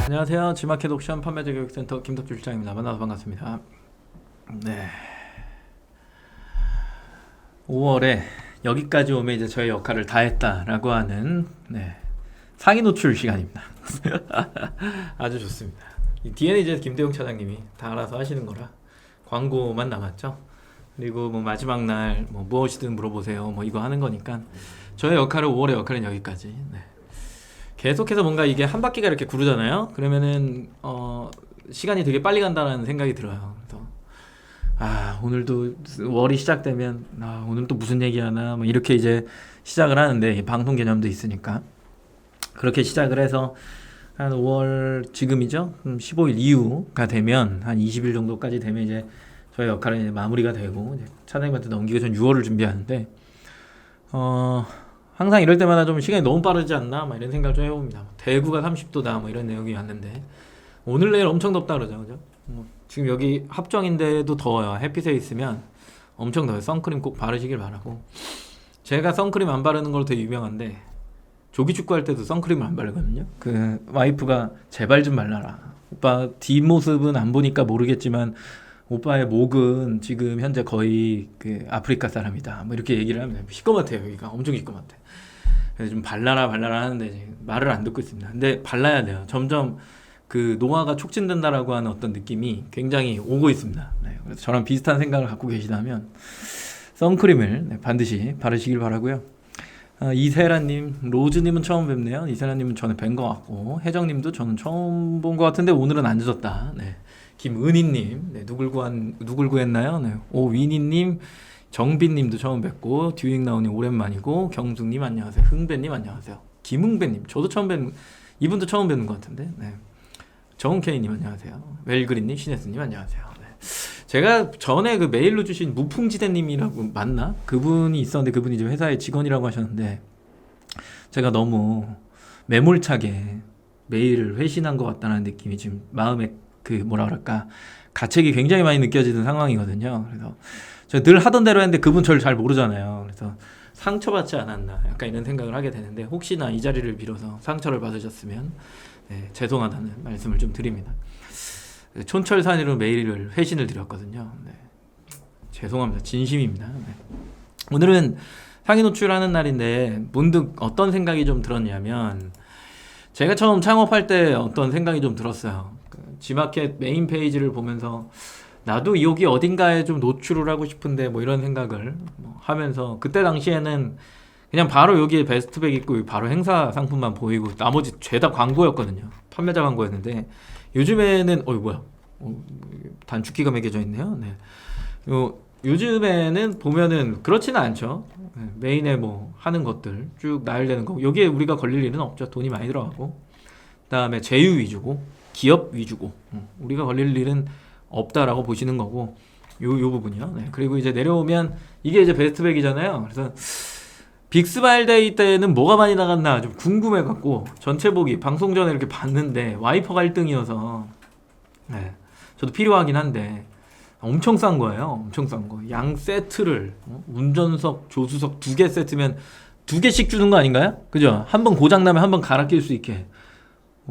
안녕하세요. G마켓 옥션 판매자 교육센터 김덕주 실장입니다. 만나서 반갑습니다. 네. 5월에 여기까지 오면 이제 저의 역할을 다 했다라고 하는 상위 노출 시간입니다. 아주 좋습니다. 이 뒤에는 이제 김대용 차장님이 다 알아서 하시는 거라 광고만 남았죠. 그리고 뭐 마지막 날 뭐 무엇이든 물어보세요. 뭐 이거 하는 거니까 저의 역할은 5월의 역할은 여기까지. 네. 계속해서 뭔가 이게 한 바퀴가 이렇게 구르잖아요. 그러면은 시간이 되게 빨리 간다는 생각이 들어요. 그래서 오늘도 월이 시작되면 오늘 또 무슨 얘기하나 뭐 이렇게 이제 시작을 하는데 방송 개념도 있으니까 그렇게 시작을 해서 한 5월 지금이죠. 15일 이후가 되면 한 20일 정도까지 되면 이제 저의 역할은 이제 마무리가 되고 이제 차장님한테 넘기고 전 6월을 준비하는데 항상 이럴 때마다 좀 시간이 너무 빠르지 않나 막 이런 생각을 좀 해봅니다. 대구가 30도다 뭐 이런 내용이 왔는데 오늘 내일 엄청 덥다 그러죠, 그죠? 지금 여기 합정인데도 더워요. 햇빛에 있으면 엄청 더워요. 선크림 꼭 바르시길 바라고. 제가 선크림 안 바르는 걸로 되게 유명한데 조기 축구할 때도 선크림을 안 바르거든요. 그 와이프가 제발 좀 발라라. 오빠 뒷모습은 안 보니까 모르겠지만 오빠의 목은 지금 현재 거의 그 아프리카 사람이다. 뭐 이렇게 얘기를 하면 시꺼멓대요. 여기가 엄청 시꺼멓대. 그래서 좀 발라라 하는데 이제 말을 안 듣고 있습니다. 근데 발라야 돼요. 점점 그 노화가 촉진된다라고 하는 어떤 느낌이 굉장히 오고 있습니다. 네, 그래서 저랑 비슷한 생각을 갖고 계시다면 선크림을 반드시 바르시길 바라고요. 이세라님, 로즈님은 처음 뵙네요. 이세라님은 전에 뵌 것 같고 혜정님도 저는 처음 본 것 같은데 오늘은 안 늦었다. 네. 김은희님, 누굴 구했나요? 네. 오위니님, 정빈님도 처음 뵙고 듀잉나우님 오랜만이고 경숙님 안녕하세요. 흥배님 안녕하세요. 김흥배님 저도 처음 뵙는 이분도 처음 뵙는 것 같은데. 네. 정은케이님 안녕하세요. 웰그린님, 신혜스님 안녕하세요. 네. 제가 전에 그 메일로 주신 무풍지대님이라고 맞나? 그분이 있었는데 그분이 이제 회사의 직원이라고 하셨는데 제가 너무 매몰차게 메일을 회신한 것 같다는 느낌이 지금 마음에 그 뭐라 그럴까 가책이 굉장히 많이 느껴지는 상황이거든요. 그래서 제가 늘 하던 대로 했는데 그분 저를 잘 모르잖아요. 그래서 상처받지 않았나 약간 이런 생각을 하게 되는데 혹시나 이 자리를 빌어서 상처를 받으셨으면 죄송하다는 말씀을 좀 드립니다. 촌철살인으로 메일을 회신을 드렸거든요. 죄송합니다. 진심입니다. 오늘은 상위 노출하는 날인데 문득 어떤 생각이 좀 들었냐면 제가 처음 창업할 때 어떤 생각이 좀 들었어요. G마켓 메인 페이지를 보면서 나도 여기 어딘가에 좀 노출을 하고 싶은데 뭐 이런 생각을 하면서 그때 당시에는 그냥 바로 여기에 베스트백 있고 바로 행사 상품만 보이고 나머지 죄다 광고였거든요. 판매자 광고였는데 요즘에는 단축키가 매겨져 있네요. 네. 요즘에는 보면은 그렇지는 않죠. 메인에 뭐 하는 것들 쭉 나열되는 거 여기에 우리가 걸릴 일은 없죠. 돈이 많이 들어가고 그다음에 제휴 위주고 기업 위주고 우리가 걸릴 일은 없다라고 보시는 거고 요 부분이요. 네. 그리고 이제 내려오면 이게 이제 베스트백이잖아요. 그래서 빅스마일데이 때는 뭐가 많이 나갔나 좀 궁금해갖고 전체 보기 방송 전에 이렇게 봤는데 와이퍼가 1등이어서 저도 필요하긴 한데 엄청 싼 거예요. 엄청 싼 거. 양 세트를 운전석, 조수석 2개 세트면 2개씩 주는 거 아닌가요? 그죠? 한 번 고장 나면 한 번 갈아 낄 수 있게.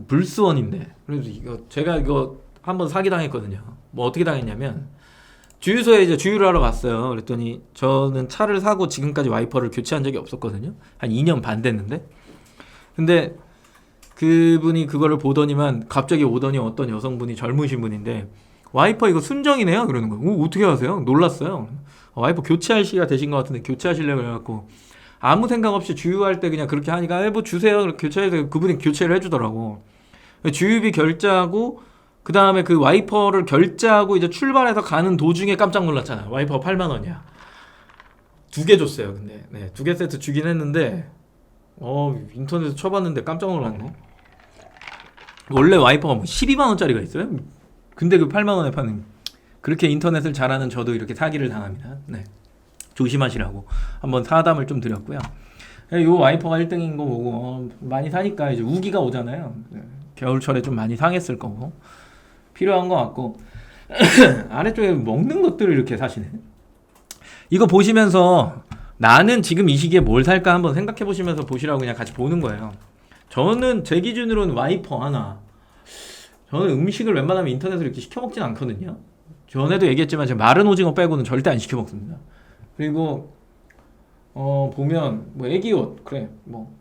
불스원인데. 그래서 제가 이거 한번 사기 당했거든요. 뭐 어떻게 당했냐면 주유소에 이제 주유를 하러 갔어요. 그랬더니 저는 차를 사고 지금까지 와이퍼를 교체한 적이 없었거든요. 한 2년 반 됐는데. 근데 그분이 그거를 보더니만 갑자기 오더니 어떤 여성분이 젊으신 분인데 와이퍼 이거 순정이네요 그러는 거예요. 어떻게 하세요? 놀랐어요. 와이퍼 교체할 시기가 되신 것 같은데 교체하시려고 해갖고 아무 생각 없이 주유할 때 그냥 그렇게 하니까 뭐 주세요 교체해서 그분이 교체를 해주더라고. 주유비 결제하고 그 다음에 그 와이퍼를 결제하고 이제 출발해서 가는 도중에 깜짝 놀랐잖아. 와이퍼 8만 원이야. 2개 줬어요. 근데 2개 세트 주긴 했는데 인터넷에서 쳐봤는데 깜짝 놀랐네. 원래 와이퍼가 뭐 12만 원짜리가 있어요? 근데 그 8만 원에 파는 그렇게 인터넷을 잘하는 저도 이렇게 사기를 당합니다. 조심하시라고 한번 사담을 좀 드렸고요. 요 와이퍼가 1등인 거 보고 많이 사니까 이제 우기가 오잖아요. 겨울철에 좀 많이 상했을 거고 필요한 것 같고 아래쪽에 먹는 것들을 이렇게 사시네. 이거 보시면서 나는 지금 이 시기에 뭘 살까 한번 생각해 보시면서 보시라고 그냥 같이 보는 거예요. 저는 제 기준으로는 와이퍼 하나 저는 음식을 웬만하면 인터넷으로 이렇게 시켜 먹진 않거든요. 전에도 얘기했지만 제가 마른 오징어 빼고는 절대 안 시켜 먹습니다. 그리고 보면 뭐 애기 옷 그래 뭐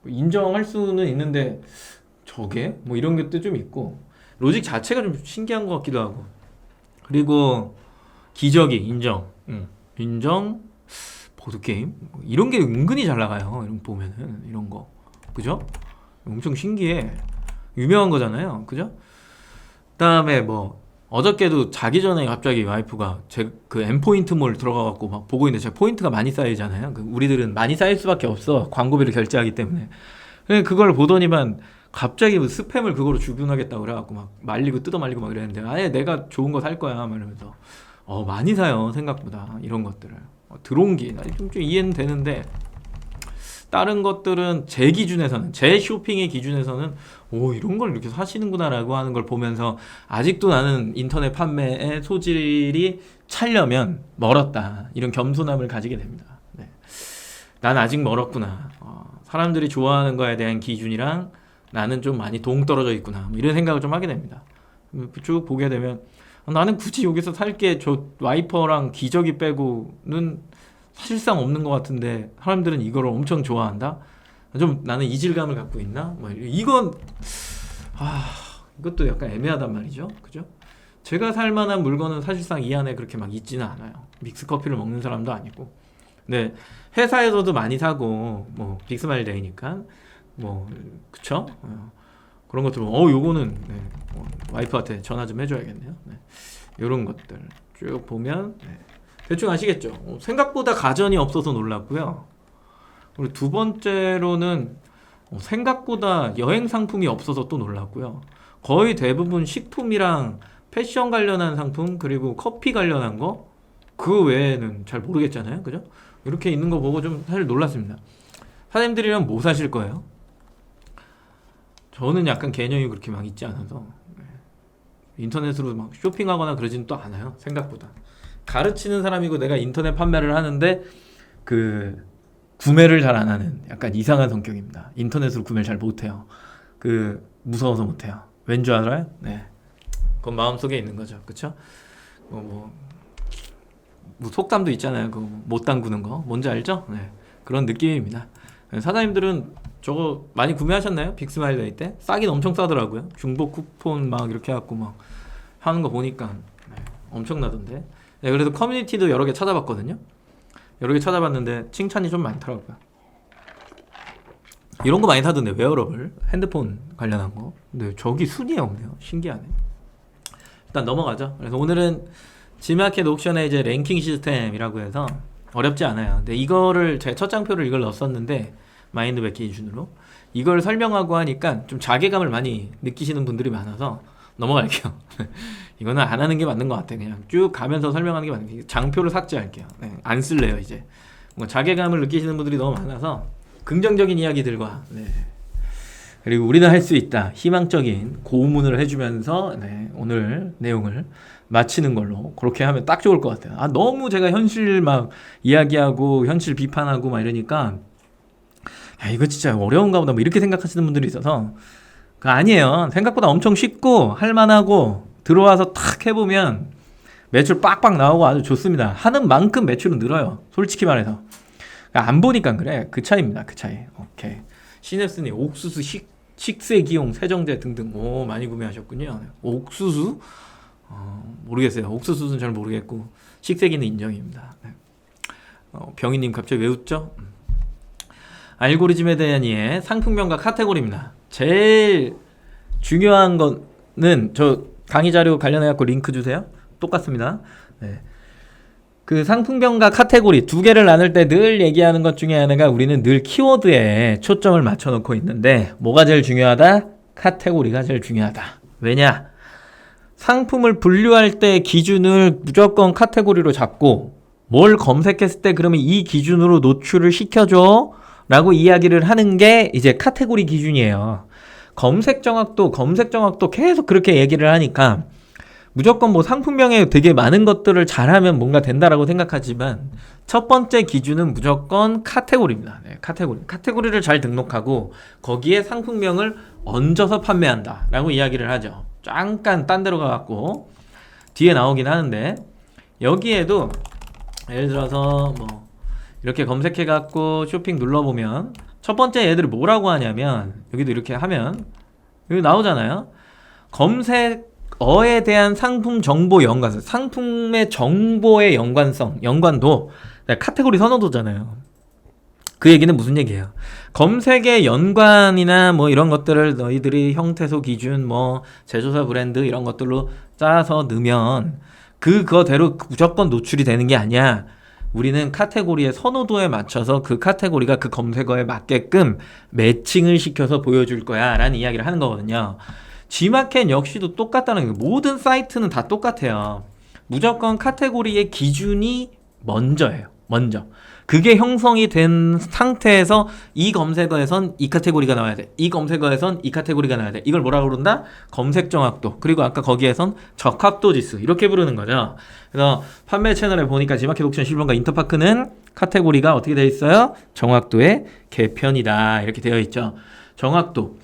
인정할 수는 있는데 저게 뭐 이런 것도 좀 있고 로직 자체가 좀 신기한 것 같기도 하고 그리고 기저귀 인정 보드게임 이런 게 은근히 잘 나가요. 이런 거 보면은 이런 거 그죠? 엄청 신기해. 유명한 거잖아요. 그죠? 그다음에 뭐 어저께도 자기 전에 갑자기 와이프가 제 그 M포인트몰 들어가갖고 막 보고 있는데 제가 포인트가 많이 쌓이잖아요. 우리들은 많이 쌓일 수밖에 없어. 광고비를 결제하기 때문에. 그걸 보더니만 갑자기 뭐 스팸을 그거로 주문하겠다고 그래갖고 막 말리고 뜯어 말리고 막 이랬는데 아예 내가 좋은 거 살 거야 막 이러면서 많이 사요 생각보다 이런 것들을. 드론기 좀 이해는 되는데 다른 것들은 제 기준에서는 제 쇼핑의 기준에서는 이런 걸 이렇게 사시는구나 라고 하는 걸 보면서 아직도 나는 인터넷 판매의 소질이 차려면 멀었다 이런 겸손함을 가지게 됩니다. 네. 난 아직 멀었구나. 사람들이 좋아하는 거에 대한 기준이랑 나는 좀 많이 동떨어져 있구나 뭐 이런 생각을 좀 하게 됩니다. 쭉 보게 되면 나는 굳이 여기서 살게 저 와이퍼랑 기저귀 빼고는 사실상 없는 것 같은데 사람들은 이거를 엄청 좋아한다? 좀 나는 이질감을 갖고 있나? 뭐 이건 이것도 약간 애매하단 말이죠. 그죠? 제가 살 만한 물건은 사실상 이 안에 그렇게 막 있지는 않아요. 믹스 커피를 먹는 사람도 아니고. 네, 회사에서도 많이 사고 뭐 빅스마일데이니까 뭐 그쵸? 그런 것들 요거는 네, 와이프한테 전화 좀 해줘야겠네요. 네. 이런 것들 쭉 보면 네. 대충 아시겠죠? 생각보다 가전이 없어서 놀랐고요. 그리고 두 번째로는 생각보다 여행 상품이 없어서 또 놀랐고요. 거의 대부분 식품이랑 패션 관련한 상품 그리고 커피 관련한 거 그 외에는 잘 모르겠잖아요. 그죠? 이렇게 있는 거 보고 좀 사실 놀랐습니다. 사장님들이랑 뭐 사실 거예요? 저는 약간 개념이 그렇게 막 있지 않아서 인터넷으로 막 쇼핑하거나 그러지는 또 않아요. 생각보다. 가르치는 사람이고 내가 인터넷 판매를 하는데 그 구매를 잘 안 하는 약간 이상한 성격입니다. 인터넷으로 구매를 잘 못해요. 무서워서 못해요. 왠 줄 알아요? 네, 그건 마음속에 있는 거죠. 그쵸? 뭐 속담도 있잖아요. 못 담그는 거 뭔지 알죠? 네, 그런 느낌입니다. 사장님들은 저거 많이 구매하셨나요? 빅스마일데이 때? 싸긴 엄청 싸더라고요. 중복 쿠폰 막 이렇게 해갖고 막 하는 거 보니까 엄청나던데. 네, 그래도 커뮤니티도 여러 개 찾아봤거든요. 여러 개 찾아봤는데 칭찬이 좀 많더라고요. 이런 거 많이 사던데 웨어러블 핸드폰 관련한 거. 근데 저기 순위에 없네요. 신기하네. 일단 넘어가죠. 그래서 오늘은 지마켓 옥션의 이제 랭킹 시스템이라고 해서 어렵지 않아요. 근데 이거를 제 첫 장표를 이걸 넣었었는데 마인드백 기준으로 이걸 설명하고 하니까 좀 자괴감을 많이 느끼시는 분들이 많아서 넘어갈게요. 이거는 안 하는 게 맞는 것 같아. 그냥 쭉 가면서 설명하는 게 맞는 게 장표를 삭제할게요. 네, 안 쓸래요 이제. 뭔가 자괴감을 느끼시는 분들이 너무 많아서 긍정적인 이야기들과 그리고 우리는 할 수 있다 희망적인 고문을 해주면서 오늘 내용을 마치는 걸로 그렇게 하면 딱 좋을 것 같아요. 너무 제가 현실 막 이야기하고 현실 비판하고 막 이러니까 이거 진짜 어려운가 보다 뭐 이렇게 생각하시는 분들이 있어서 아니에요. 생각보다 엄청 쉽고 할만하고 들어와서 탁 해보면 매출 빡빡 나오고 아주 좋습니다. 하는 만큼 매출은 늘어요. 솔직히 말해서. 안 보니까 그래. 그 차이입니다. 그 차이. 오케이. 시냅스님 옥수수 식세기용 세정제 등등 많이 구매하셨군요. 옥수수? 모르겠어요. 옥수수는 잘 모르겠고 식세기는 인정입니다. 병희님 갑자기 왜 웃죠? 알고리즘에 대한 이해 상품명과 카테고리입니다. 제일 중요한 거는 저 강의 자료 관련해갖고 링크 주세요. 똑같습니다. 네. 그 상품명과 카테고리 두 개를 나눌 때 늘 얘기하는 것 중에 하나가 우리는 늘 키워드에 초점을 맞춰놓고 있는데 뭐가 제일 중요하다? 카테고리가 제일 중요하다. 왜냐? 상품을 분류할 때 기준을 무조건 카테고리로 잡고 뭘 검색했을 때 그러면 이 기준으로 노출을 시켜줘 라고 이야기를 하는 게 이제 카테고리 기준이에요. 검색 정확도 계속 그렇게 얘기를 하니까 무조건 뭐 상품명에 되게 많은 것들을 잘하면 뭔가 된다라고 생각하지만 첫 번째 기준은 무조건 카테고리입니다. 네, 카테고리를 잘 등록하고 거기에 상품명을 얹어서 판매한다라고 이야기를 하죠. 잠깐 딴 데로 가갖고 뒤에 나오긴 하는데, 여기에도 예를 들어서 뭐 이렇게 검색해갖고 쇼핑 눌러보면 첫 번째 얘들이 뭐라고 하냐면, 여기도 이렇게 하면 여기 나오잖아요. 검색어에 대한 상품 정보 연관성, 상품의 정보의 연관도 카테고리 선호도잖아요. 그 얘기는 무슨 얘기예요? 검색의 연관이나 뭐 이런 것들을 너희들이 형태소 기준, 뭐 제조사 브랜드 이런 것들로 짜서 넣으면 그거대로 무조건 노출이 되는 게 아니야. 우리는 카테고리의 선호도에 맞춰서 그 카테고리가 그 검색어에 맞게끔 매칭을 시켜서 보여줄 거야 라는 이야기를 하는 거거든요. G마켓 역시도 똑같다는 거예요. 모든 사이트는 다 똑같아요. 무조건 카테고리의 기준이 먼저예요. 먼저. 그게 형성이 된 상태에서 이 검색어에선 이 카테고리가 나와야 돼. 이 검색어에선 이 카테고리가 나와야 돼. 이걸 뭐라고 부른다? 검색 정확도. 그리고 아까 거기에선 적합도 지수. 이렇게 부르는 거죠. 그래서 판매 채널에 보니까 G마켓 옥션 실버가 인터파크는 카테고리가 어떻게 되어 있어요? 정확도의 개편이다. 이렇게 되어 있죠. 정확도.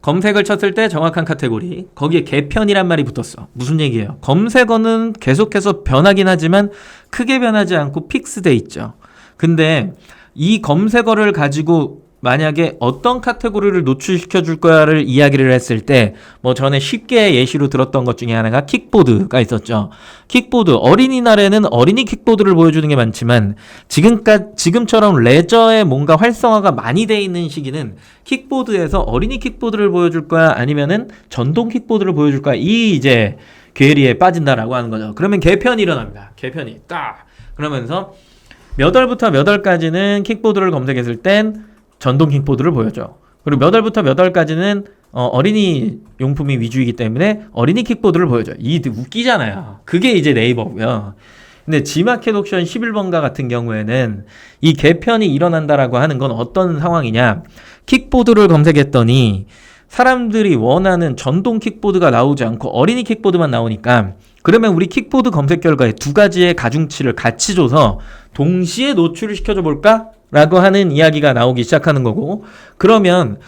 검색을 쳤을 때 정확한 카테고리. 거기에 개편이란 말이 붙었어. 무슨 얘기예요? 검색어는 계속해서 변하긴 하지만 크게 변하지 않고 픽스돼 있죠. 근데 이 검색어를 가지고 만약에 어떤 카테고리를 노출시켜 줄 거야를 이야기를 했을 때, 뭐 전에 쉽게 예시로 들었던 것 중에 하나가 킥보드가 있었죠. 킥보드, 어린이날에는 어린이 킥보드를 보여주는 게 많지만 지금처럼 레저에 뭔가 활성화가 많이 돼 있는 시기는 킥보드에서 어린이 킥보드를 보여줄 거야 아니면은 전동 킥보드를 보여줄 거야, 이 이제 괴리에 빠진다라고 하는 거죠. 그러면 개편이 일어납니다. 개편이 딱. 그러면서 몇 월부터 몇 월까지는 킥보드를 검색했을 땐 전동 킥보드를 보여줘. 그리고 몇 월부터 몇 월까지는 어린이 용품이 위주이기 때문에 어린이 킥보드를 보여줘. 이 웃기잖아요. 그게 이제 네이버고요. 근데 G마켓 옥션 11번가 같은 경우에는 이 개편이 일어난다라고 하는 건 어떤 상황이냐. 킥보드를 검색했더니 사람들이 원하는 전동 킥보드가 나오지 않고 어린이 킥보드만 나오니까, 그러면 우리 킥보드 검색 결과에 두 가지의 가중치를 같이 줘서 동시에 노출을 시켜줘 볼까? 라고 하는 이야기가 나오기 시작하는 거고, 그러면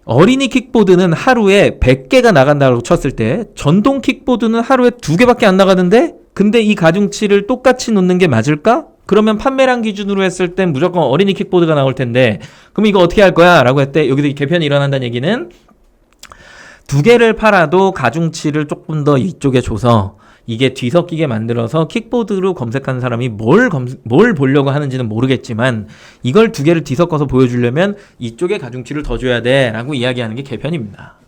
어린이 킥보드는 하루에 100개가 나간다고 쳤을 때 전동 킥보드는 하루에 2개밖에 안 나가는데, 근데 이 가중치를 똑같이 놓는 게 맞을까? 그러면 판매량 기준으로 했을 땐 무조건 어린이 킥보드가 나올 텐데, 그럼 이거 어떻게 할 거야? 라고 했을 때 여기서 개편이 일어난다는 얘기는 2개를 팔아도 가중치를 조금 더 이쪽에 줘서 이게 뒤섞이게 만들어서 킥보드로 검색하는 사람이 뭘 보려고 하는지는 모르겠지만 이걸 2개를 뒤섞어서 보여주려면 이쪽에 가중치를 더 줘야 돼 라고 이야기하는 게 개편입니다.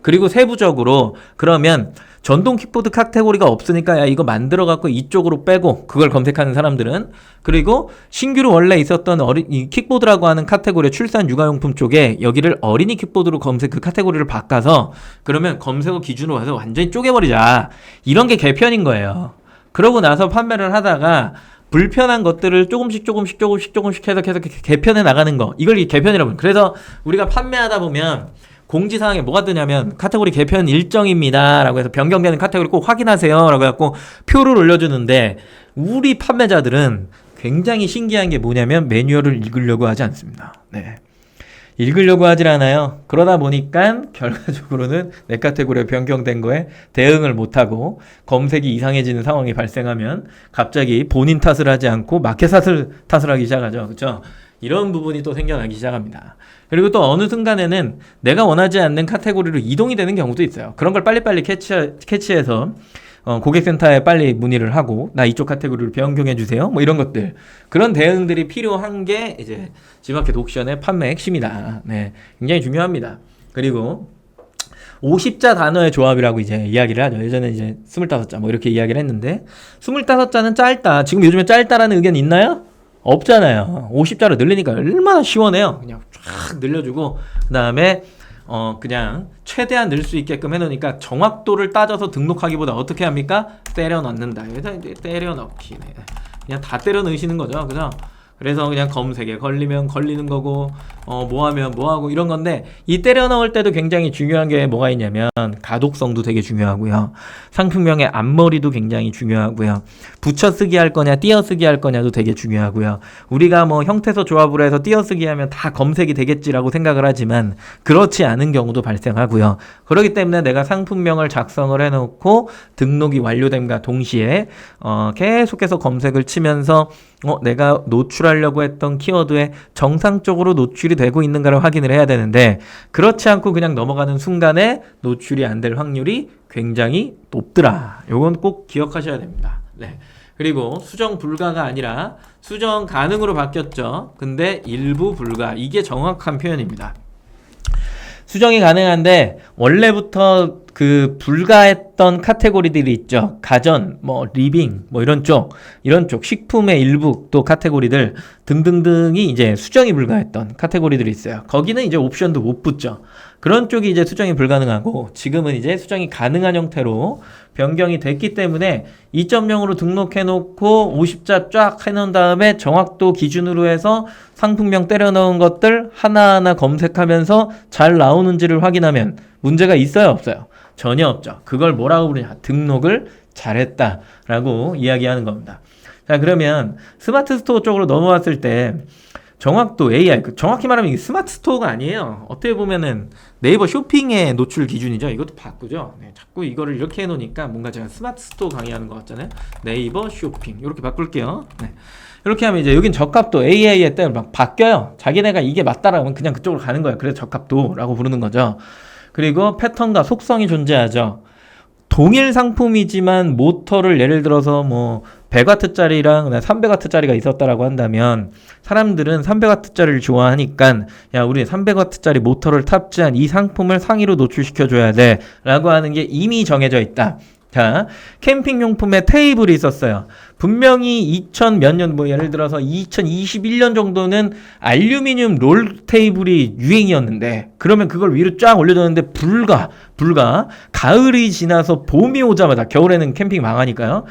그리고 세부적으로 그러면 전동 킥보드 카테고리가 없으니까 야 이거 만들어 갖고 이쪽으로 빼고 그걸 검색하는 사람들은, 그리고 신규로 원래 있었던 이 킥보드라고 하는 카테고리 출산 육아용품 쪽에 여기를 어린이 킥보드로 그 카테고리를 바꿔서 그러면 검색어 기준으로 해서 완전히 쪼개버리자, 이런 게 개편인 거예요. 그러고 나서 판매를 하다가 불편한 것들을 조금씩 해서 계속 개편해 나가는 거, 이걸 개편이라고 해요. 그래서 우리가 판매하다 보면 공지사항에 뭐가 뜨냐면 카테고리 개편 일정입니다 라고 해서 변경되는 카테고리 꼭 확인하세요 라고 해갖고 표를 올려주는데, 우리 판매자들은 굉장히 신기한 게 뭐냐면 매뉴얼을 읽으려고 하지 않습니다. 네. 읽으려고 하질 않아요. 그러다 보니까 결과적으로는 내 카테고리가 변경된 거에 대응을 못하고 검색이 이상해지는 상황이 발생하면 갑자기 본인 탓을 하지 않고 마켓 탓을 하기 시작하죠. 그렇죠? 이런 부분이 또 생겨나기 시작합니다. 그리고 또 어느 순간에는 내가 원하지 않는 카테고리로 이동이 되는 경우도 있어요. 그런 걸 빨리빨리 캐치해서 고객센터에 빨리 문의를 하고 나 이쪽 카테고리로 변경해 주세요. 뭐 이런 것들. 그런 대응들이 필요한 게 이제 G마켓 옥션의 판매 핵심이다. 네, 굉장히 중요합니다. 그리고 50자 단어의 조합이라고 이제 이야기를 하죠. 예전에 이제 25자 뭐 이렇게 이야기를 했는데 25자는 짧다. 지금 요즘에 짧다라는 의견 있나요? 없잖아요. 50자로 늘리니까 얼마나 시원해요. 그냥 쫙 늘려주고 그 다음에 그냥 최대한 늘 수 있게끔 해놓으니까 정확도를 따져서 등록하기보다 어떻게 합니까? 때려 넣는다. 여기다 이제 때려 넣기네. 그냥 다 때려 넣으시는 거죠. 그죠? 그래서 그냥 검색에 걸리면 걸리는 거고 뭐 하면 뭐 하고 이런 건데, 이 때려 넣을 때도 굉장히 중요한 게 뭐가 있냐면 가독성도 되게 중요하고요. 상품명의 앞머리도 굉장히 중요하고요. 붙여쓰기 할 거냐 띄어쓰기 할 거냐도 되게 중요하고요. 우리가 뭐 형태소 조합으로 해서 띄어쓰기 하면 다 검색이 되겠지라고 생각을 하지만 그렇지 않은 경우도 발생하고요. 그렇기 때문에 내가 상품명을 작성을 해놓고 등록이 완료됨과 동시에 계속해서 검색을 치면서 내가 노출하려고 했던 키워드에 정상적으로 노출이 되고 있는가를 확인을 해야 되는데, 그렇지 않고 그냥 넘어가는 순간에 노출이 안 될 확률이 굉장히 높더라. 요건 꼭 기억하셔야 됩니다. 네. 그리고 수정 불가가 아니라 수정 가능으로 바뀌었죠. 근데 일부 불가, 이게 정확한 표현입니다. 수정이 가능한데 원래부터 그 불가했던 카테고리들이 있죠. 가전, 뭐 리빙, 뭐 이런 쪽 식품의 일부 또 카테고리들 등등등이 이제 수정이 불가했던 카테고리들이 있어요. 거기는 이제 옵션도 못 붙죠. 그런 쪽이 이제 수정이 불가능하고, 지금은 이제 수정이 가능한 형태로 변경이 됐기 때문에 2.0으로 등록해 놓고 50자 쫙 해놓은 다음에 정확도 기준으로 해서 상품명 때려 넣은 것들 하나하나 검색하면서 잘 나오는지를 확인하면 문제가 있어요, 없어요? 전혀 없죠. 그걸 뭐라고 부르냐? 등록을 잘했다라고 이야기하는 겁니다. 자, 그러면 스마트 스토어 쪽으로 넘어왔을 때 정확도 AI, 정확히 말하면 이게 스마트 스토어가 아니에요. 어떻게 보면은 네이버 쇼핑의 노출 기준이죠. 이것도 바꾸죠. 네, 자꾸 이거를 이렇게 해놓으니까 뭔가 제가 스마트 스토어 강의하는 것 같잖아요. 네이버 쇼핑 이렇게 바꿀게요. 네. 이렇게 하면 이제 여긴 적합도 AI에 따라 막 바뀌어요. 자기네가 이게 맞다라고 하면 그냥 그쪽으로 가는 거예요. 그래서 적합도라고 부르는 거죠. 그리고 패턴과 속성이 존재하죠. 동일 상품이지만 모터를 예를 들어서 뭐 100W짜리랑 300W짜리가 있었다라고 한다면 사람들은 300W짜리를 좋아하니까 야, 우리 300W짜리 모터를 탑재한 이 상품을 상위로 노출시켜줘야 돼 라고 하는 게 이미 정해져 있다. 자, 캠핑용품에 테이블이 있었어요. 분명히 2000 몇 년, 뭐 예를 들어서 2021년 정도는 알루미늄 롤 테이블이 유행이었는데, 그러면 그걸 위로 쫙 올려줬는데 불가. 가을이 지나서 봄이 오자마자, 겨울에는 캠핑 망하니까요.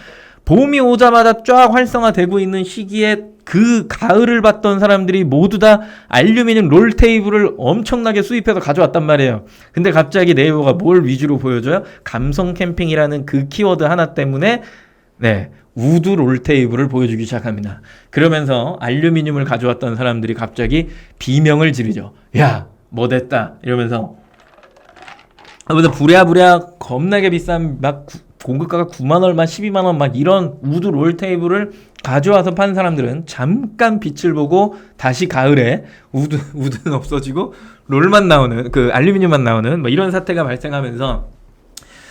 봄이 오자마자 쫙 활성화되고 있는 시기에 그 가을을 봤던 사람들이 모두 다 알루미늄 롤 테이블을 엄청나게 수입해서 가져왔단 말이에요. 근데 갑자기 네이버가 뭘 위주로 보여줘요? 감성 캠핑이라는 그 키워드 하나 때문에 우드 롤 테이블을 보여주기 시작합니다. 그러면서 알루미늄을 가져왔던 사람들이 갑자기 비명을 지르죠. 야, 뭐 됐다 이러면서 부랴부랴 겁나게 비싼 막 공급가가 9만 얼마, 12만 원 막 이런 우드 롤 테이블을 가져와서 판 사람들은 잠깐 빛을 보고 다시 가을에 우드는 없어지고 롤만 나오는, 그 알루미늄만 나오는 뭐 이런 사태가 발생하면서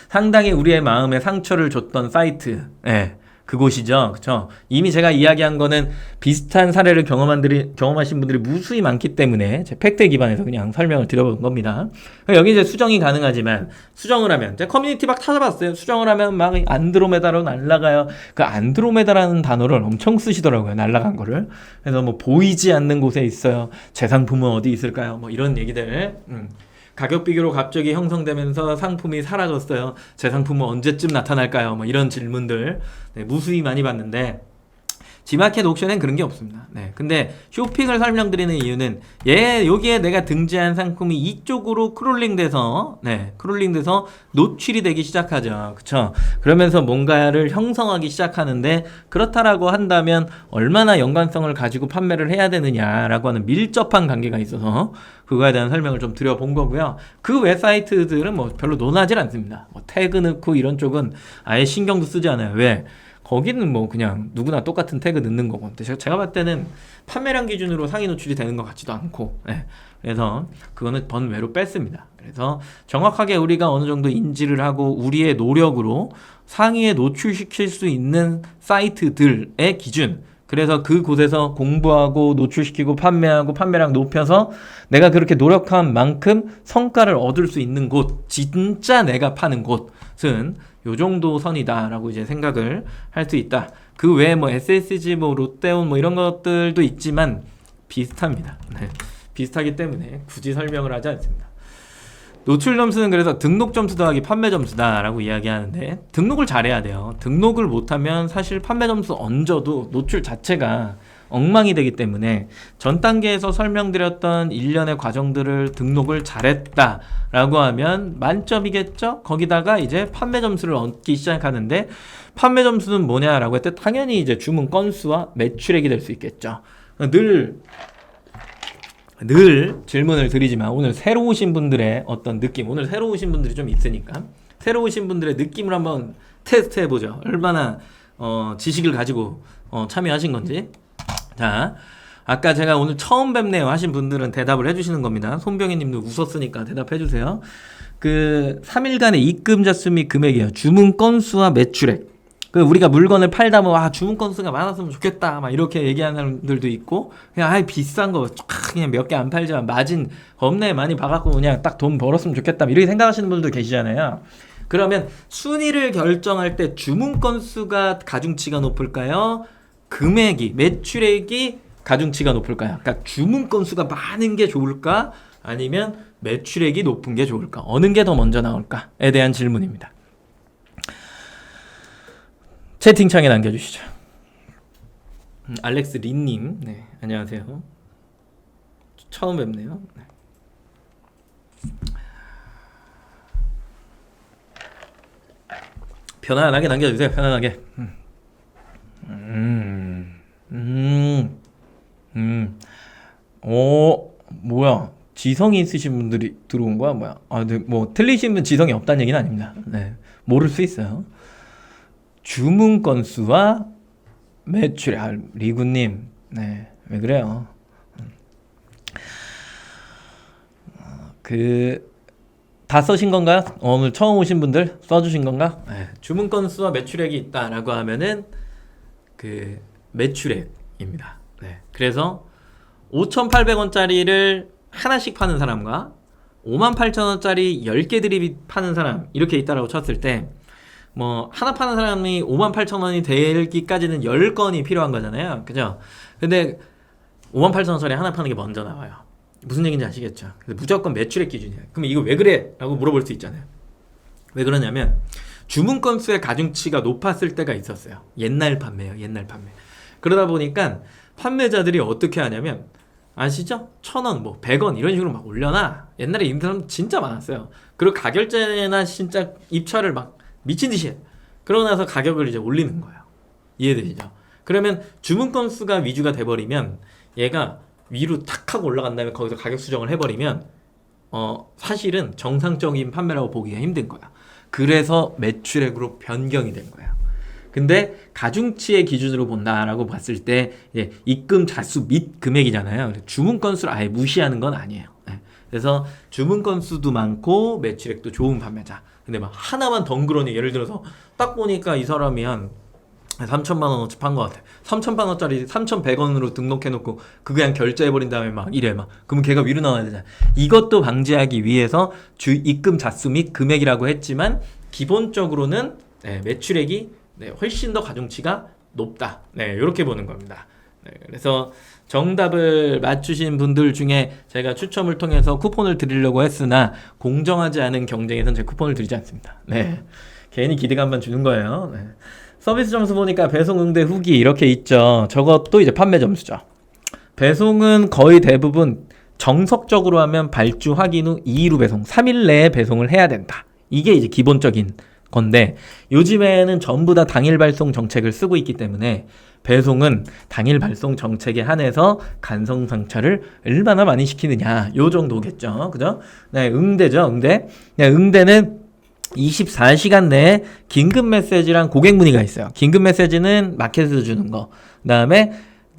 상당히 우리의 마음에 상처를 줬던 사이트, 그곳이죠. 그쵸? 이미 제가 이야기한 거는 비슷한 사례를 경험하신 분들이 무수히 많기 때문에 제 팩트에 기반해서 그냥 설명을 드려본 겁니다. 여기 이제 수정이 가능하지만, 수정을 하면, 제가 커뮤니티 막 찾아봤어요. 수정을 하면 막 안드로메다로 날아가요. 그 안드로메다라는 단어를 엄청 쓰시더라고요. 날아간 거를. 그래서 뭐 보이지 않는 곳에 있어요. 제 상품은 어디 있을까요? 뭐 이런 얘기들. 가격 비교로 갑자기 형성되면서 상품이 사라졌어요. 제 상품은 언제쯤 나타날까요? 뭐 이런 질문들 무수히 많이 받는데, 지마켓 옥션엔 그런 게 없습니다. 근데 쇼핑을 설명드리는 이유는 여기에 내가 등재한 상품이 이쪽으로 크롤링돼서 노출이 되기 시작하죠. 그쵸? 그러면서 뭔가를 형성하기 시작하는데, 그렇다라고 한다면 얼마나 연관성을 가지고 판매를 해야 되느냐라고 하는 밀접한 관계가 있어서 그거에 대한 설명을 좀 드려본 거고요. 그 웹사이트들은 뭐 별로 논하지 않습니다. 뭐 태그 넣고 이런 쪽은 아예 신경도 쓰지 않아요. 왜? 거기는 뭐 그냥 누구나 똑같은 태그 넣는 거고, 제가 봤을 때는 판매량 기준으로 상위 노출이 되는 것 같지도 않고, 그래서 그거는 번외로 뺐습니다. 그래서 정확하게 우리가 어느 정도 인지를 하고 우리의 노력으로 상위에 노출시킬 수 있는 사이트들의 기준, 그래서 그곳에서 공부하고 노출시키고 판매하고 판매량 높여서 내가 그렇게 노력한 만큼 성과를 얻을 수 있는 곳, 진짜 내가 파는 곳은 요 정도 선이다라고 이제 생각을 할 수 있다. 그 외에 뭐 SSG, 뭐 롯데온 뭐 이런 것들도 있지만 비슷합니다. 비슷하기 때문에 굳이 설명을 하지 않습니다. 노출 점수는 그래서 등록 점수 더하기 판매 점수다라고 이야기하는데, 등록을 잘해야 돼요. 등록을 못하면 사실 판매 점수 얹어도 노출 자체가 엉망이 되기 때문에 전 단계에서 설명드렸던 일련의 과정들을 등록을 잘했다라고 하면 만점이겠죠? 거기다가 이제 판매 점수를 얻기 시작하는데 판매 점수는 뭐냐라고 했을 때 당연히 이제 주문 건수와 매출액이 될 수 있겠죠. 늘 질문을 드리지만 오늘 새로 오신 분들의 어떤 느낌, 오늘 새로 오신 분들이 좀 있으니까 새로 오신 분들의 느낌을 한번 테스트 해보죠. 얼마나 지식을 가지고 참여하신 건지. 자, 아까 제가 오늘 처음 뵙네요 하신 분들은 대답을 해주시는 겁니다. 손병희 님도 웃었으니까 대답해주세요. 그 3일간의 입금 자수 및 금액이에요. 주문 건수와 매출액. 그 우리가 물건을 팔다 보면 주문 건수가 많았으면 좋겠다 막 이렇게 얘기하는 사람들도 있고, 그냥 비싼 거 그냥 몇 개 안 팔지만 마진 겁내 많이 봐갖고 그냥 딱 돈 벌었으면 좋겠다 이렇게 생각하시는 분들도 계시잖아요. 그러면 순위를 결정할 때 주문 건수가 가중치가 높을까요? 금액이, 매출액이 가중치가 높을까요? 그러니까 주문 건수가 많은 게 좋을까? 아니면 매출액이 높은 게 좋을까? 어느 게 더 먼저 나올까에 대한 질문입니다. 채팅창에 남겨주시죠. 알렉스 린님, 네, 안녕하세요. 처음 뵙네요. 네. 편안하게 남겨주세요. 편안하게. 뭐야? 지성이 있으신 분들이 들어온 거야? 뭐야? 네, 뭐 틀리신 분 지성이 없다는 얘기는 아닙니다. 네, 모를 수 있어요. 주문 건수와 매출액. 리구님, 네, 왜 그래요? 다 써신 건가요? 오늘 처음 오신 분들 써주신 건가? 네, 주문 건수와 매출액이 있다라고 하면은 그 매출액입니다. 네, 그래서 5,800원짜리를 하나씩 파는 사람과 58,000원짜리 10개들이 파는 사람 이렇게 있다라고 쳤을 때 뭐 하나 파는 사람이 58,000원이 되기까지는 10건이 필요한 거잖아요. 그죠? 근데 58,000원짜리 하나 파는 게 먼저 나와요. 무슨 얘기인지 아시겠죠? 무조건 매출액 기준이에요. 그럼 이거 왜 그래? 라고 물어볼 수 있잖아요. 왜 그러냐면 주문 건수의 가중치가 높았을 때가 있었어요. 옛날 판매예요. 옛날 판매. 그러다 보니까 판매자들이 어떻게 하냐면 아시죠? 1,000원, 뭐 100원 이런 식으로 막 올려놔. 옛날에 이 사람 진짜 많았어요. 그리고 가결제나 진짜 입찰을 막 미친 듯이 해. 그러고 나서 가격을 이제 올리는 거예요. 이해되시죠? 그러면 주문 건수가 위주가 돼버리면 얘가 위로 탁 하고 올라간 다음에 거기서 가격 수정을 해버리면 사실은 정상적인 판매라고 보기가 힘든 거야. 그래서 매출액으로 변경이 된 거야. 근데 가중치의 기준으로 본다라고 봤을 때 입금 자수 및 금액이잖아요. 주문 건수를 아예 무시하는 건 아니에요. 그래서 주문 건수도 많고 매출액도 좋은 판매자. 근데 막 하나만 덩그러니 예를 들어서 딱 보니까 이 사람이 한 3천만 원어치 판 것 같아. 3천만 원짜리 3,100원으로 등록해놓고 그거 그냥 결제해버린 다음에 막 이래 막. 그러면 걔가 위로 나와야 되잖아. 이것도 방지하기 위해서 입금 자수 및 금액이라고 했지만 기본적으로는 매출액이 훨씬 더 가중치가 높다. 이렇게 보는 겁니다. 그래서 정답을 맞추신 분들 중에 제가 추첨을 통해서 쿠폰을 드리려고 했으나 공정하지 않은 경쟁에선 제가 쿠폰을 드리지 않습니다. 괜히 기대감만 주는 거예요. 서비스 점수 보니까 배송 응대 후기 이렇게 있죠. 저것도 이제 판매 점수죠. 배송은 거의 대부분 정석적으로 하면 발주 확인 후 2일 후 배송, 3일 내에 배송을 해야 된다. 이게 이제 기본적인 건데 요즘에는 전부 다 당일 발송 정책을 쓰고 있기 때문에 배송은 당일 발송 정책에 한해서 간성 상차를 얼마나 많이 시키느냐 요 정도겠죠. 그죠? 응대죠. 응대는 24시간 내에 긴급 메시지랑 고객 문의가 있어요. 긴급 메시지는 마켓에서 주는 거. 그다음에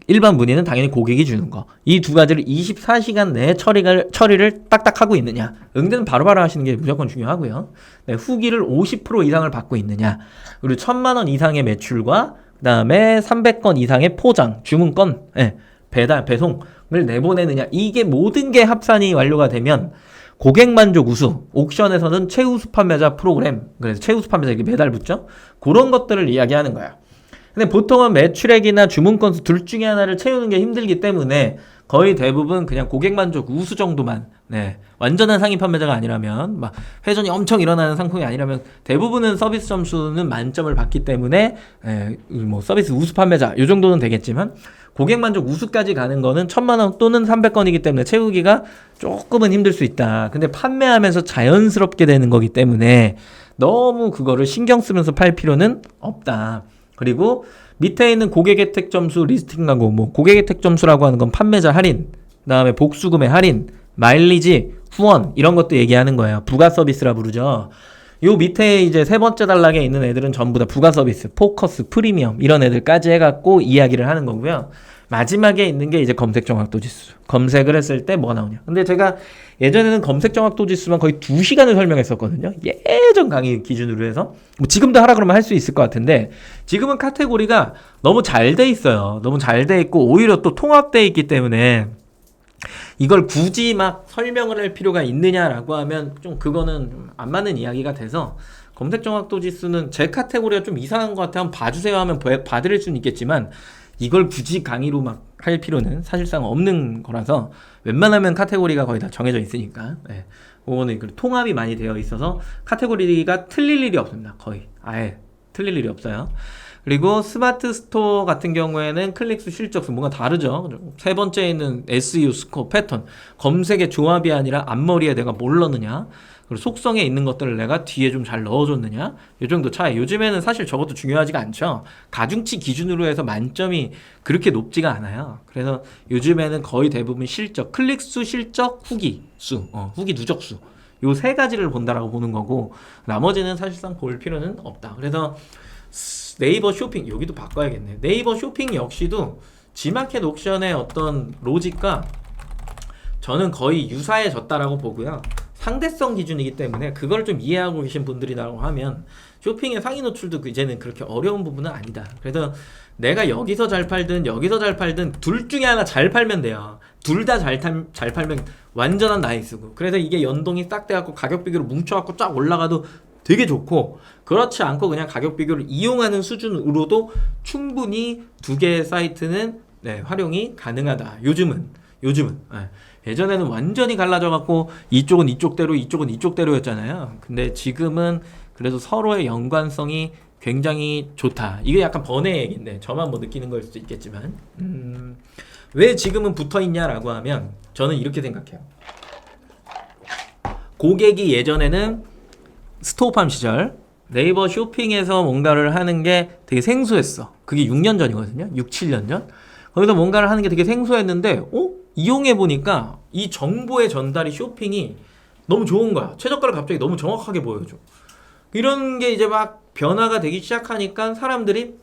일반 문의는 당연히 고객이 주는 거. 이 두 가지를 24시간 내에 처리를 딱딱 하고 있느냐. 응대는 바로바로 하시는 게 무조건 중요하고요. 후기를 50% 이상을 받고 있느냐. 그리고 1,000만 원 이상의 매출과 그다음에 300건 이상의 포장, 주문건, 배달, 배송을 내보내느냐. 이게 모든 게 합산이 완료가 되면 고객 만족 우수, 옥션에서는 최우수 판매자 프로그램, 그래서 최우수 판매자 이렇게 매달 붙죠? 그런 것들을 이야기하는 거야. 근데 보통은 매출액이나 주문 건수 둘 중에 하나를 채우는 게 힘들기 때문에 거의 대부분 그냥 고객 만족 우수 정도만 네, 완전한 상위 판매자가 아니라면 막 회전이 엄청 일어나는 상품이 아니라면 대부분은 서비스 점수는 만점을 받기 때문에 뭐 서비스 우수 판매자 요 정도는 되겠지만 고객 만족 우수까지 가는 거는 1,000만 원 또는 300건이기 때문에 채우기가 조금은 힘들 수 있다. 근데 판매하면서 자연스럽게 되는 거기 때문에 너무 그거를 신경 쓰면서 팔 필요는 없다. 그리고 밑에 있는 고객 혜택 점수 리스팅 광고, 뭐 고객 혜택 점수라고 하는 건 판매자 할인, 그다음에 복수구매 할인, 마일리지, 후원 이런 것도 얘기하는 거예요. 부가 서비스라 부르죠. 요 밑에 이제 세 번째 단락에 있는 애들은 전부 다 부가 서비스, 포커스, 프리미엄 이런 애들까지 해갖고 이야기를 하는 거고요. 마지막에 있는 게 이제 검색 정확도 지수. 검색을 했을 때 뭐가 나오냐. 근데 제가 예전에는 검색 정확도 지수만 거의 2시간을 설명했었거든요. 예전 강의 기준으로 해서. 뭐 지금도 하라 그러면 할 수 있을 것 같은데 지금은 카테고리가 너무 잘 돼 있어요. 너무 잘 돼 있고 오히려 또 통합돼 있기 때문에 이걸 굳이 막 설명을 할 필요가 있느냐라고 하면 좀 그거는 좀 안 맞는 이야기가 돼서 검색 정확도 지수는 제 카테고리가 좀 이상한 것 같아요. 한번 봐주세요 하면 봐드릴 수는 있겠지만 이걸 굳이 강의로 막 할 필요는 사실상 없는 거라서 웬만하면 카테고리가 거의 다 정해져 있으니까 그거는 통합이 많이 되어 있어서 카테고리가 틀릴 일이 없습니다. 거의 아예 틀릴 일이 없어요. 그리고 스마트 스토어 같은 경우에는 클릭수, 실적수 뭔가 다르죠. 세 번째에 있는 SEO 스코어 패턴, 검색의 조합이 아니라 앞머리에 내가 뭘 넣느냐, 그리고 속성에 있는 것들을 내가 뒤에 좀 잘 넣어줬느냐, 이 정도 차이. 요즘에는 사실 저것도 중요하지가 않죠. 가중치 기준으로 해서 만점이 그렇게 높지가 않아요. 그래서 요즘에는 거의 대부분 실적, 클릭수, 실적, 후기 수, 후기 누적수 요 세 가지를 본다라고 보는 거고 나머지는 사실상 볼 필요는 없다. 그래서 네이버 쇼핑 여기도 바꿔야겠네. 네이버 쇼핑 역시도 G마켓 옥션의 어떤 로직과 저는 거의 유사해졌다라고 보고요. 상대성 기준이기 때문에 그걸 좀 이해하고 계신 분들이라고 하면 쇼핑의 상위 노출도 이제는 그렇게 어려운 부분은 아니다. 그래서 내가 여기서 잘 팔든 여기서 잘 팔든 둘 중에 하나 잘 팔면 돼요. 둘 다 잘 팔면 완전한 나이스고. 그래서 이게 연동이 딱 돼갖고 가격 비교로 뭉쳐갖고 쫙 올라가도 되게 좋고, 그렇지 않고 그냥 가격 비교를 이용하는 수준으로도 충분히 두 개의 사이트는 활용이 가능하다. 요즘은 예전에는 완전히 갈라져 갖고 이쪽은 이쪽대로 이쪽은 이쪽대로였잖아요. 근데 지금은 그래도 서로의 연관성이 굉장히 좋다. 이게 약간 번외 얘기인데 저만 뭐 느끼는 걸 수도 있겠지만 왜 지금은 붙어있냐라고 하면 저는 이렇게 생각해요. 고객이 예전에는 스토어팜 시절 네이버 쇼핑에서 뭔가를 하는 게 되게 생소했어. 그게 6년 전이거든요. 6, 7년 전. 거기서 뭔가를 하는 게 되게 생소했는데 이용해보니까 이 정보의 전달이 쇼핑이 너무 좋은 거야. 최저가를 갑자기 너무 정확하게 보여줘. 이런 게 이제 막 변화가 되기 시작하니까 사람들이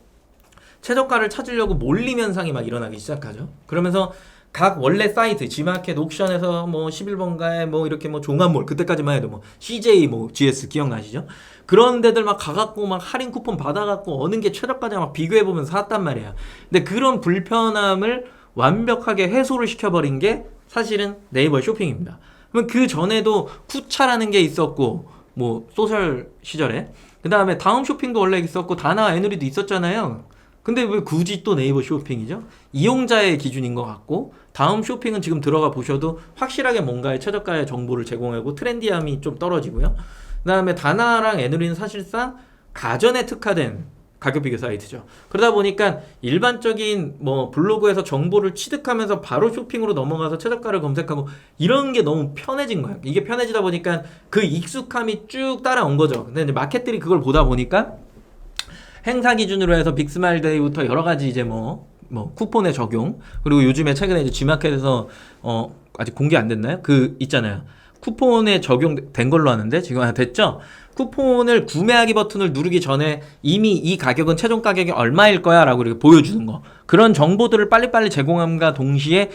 최저가를 찾으려고 몰림 현상이 막 일어나기 시작하죠. 그러면서 각 원래 사이트 G마켓 옥션에서 뭐 11번가에 뭐 이렇게 뭐 종합몰 그때까지만 해도 뭐 CJ 뭐 GS 기억나시죠? 그런 데들 막 가갖고 막 할인 쿠폰 받아갖고 어느 게 최저가냐 막 비교해보면서 샀단 말이야. 근데 그런 불편함을 완벽하게 해소를 시켜버린 게 사실은 네이버 쇼핑입니다. 그러면 그 전에도 쿠차라는 게 있었고 뭐 소셜 시절에 그 다음에 다음 쇼핑도 원래 있었고 다나 애누리도 있었잖아요. 근데 왜 굳이 또 네이버 쇼핑이죠? 이용자의 기준인 것 같고 다음 쇼핑은 지금 들어가 보셔도 확실하게 뭔가의 최저가의 정보를 제공하고 트렌디함이 좀 떨어지고요. 그 다음에 다나랑 애누리는 사실상 가전에 특화된 가격 비교 사이트죠. 그러다 보니까 일반적인 뭐 블로그에서 정보를 취득하면서 바로 쇼핑으로 넘어가서 최저가를 검색하고 이런 게 너무 편해진 거예요. 이게 편해지다 보니까 그 익숙함이 쭉 따라온 거죠. 근데 이제 마켓들이 그걸 보다 보니까 행사 기준으로 해서 빅스마일데이부터 여러 가지 이제 뭐 쿠폰의 적용, 그리고 요즘에 최근에 이제 G마켓에서 아직 공개 안 됐나요? 그 있잖아요. 쿠폰에 적용된 걸로 아는데 지금 됐죠? 쿠폰을 구매하기 버튼을 누르기 전에 이미 이 가격은 최종 가격이 얼마일 거야 라고 이렇게 보여주는 거, 그런 정보들을 빨리빨리 제공함과 동시에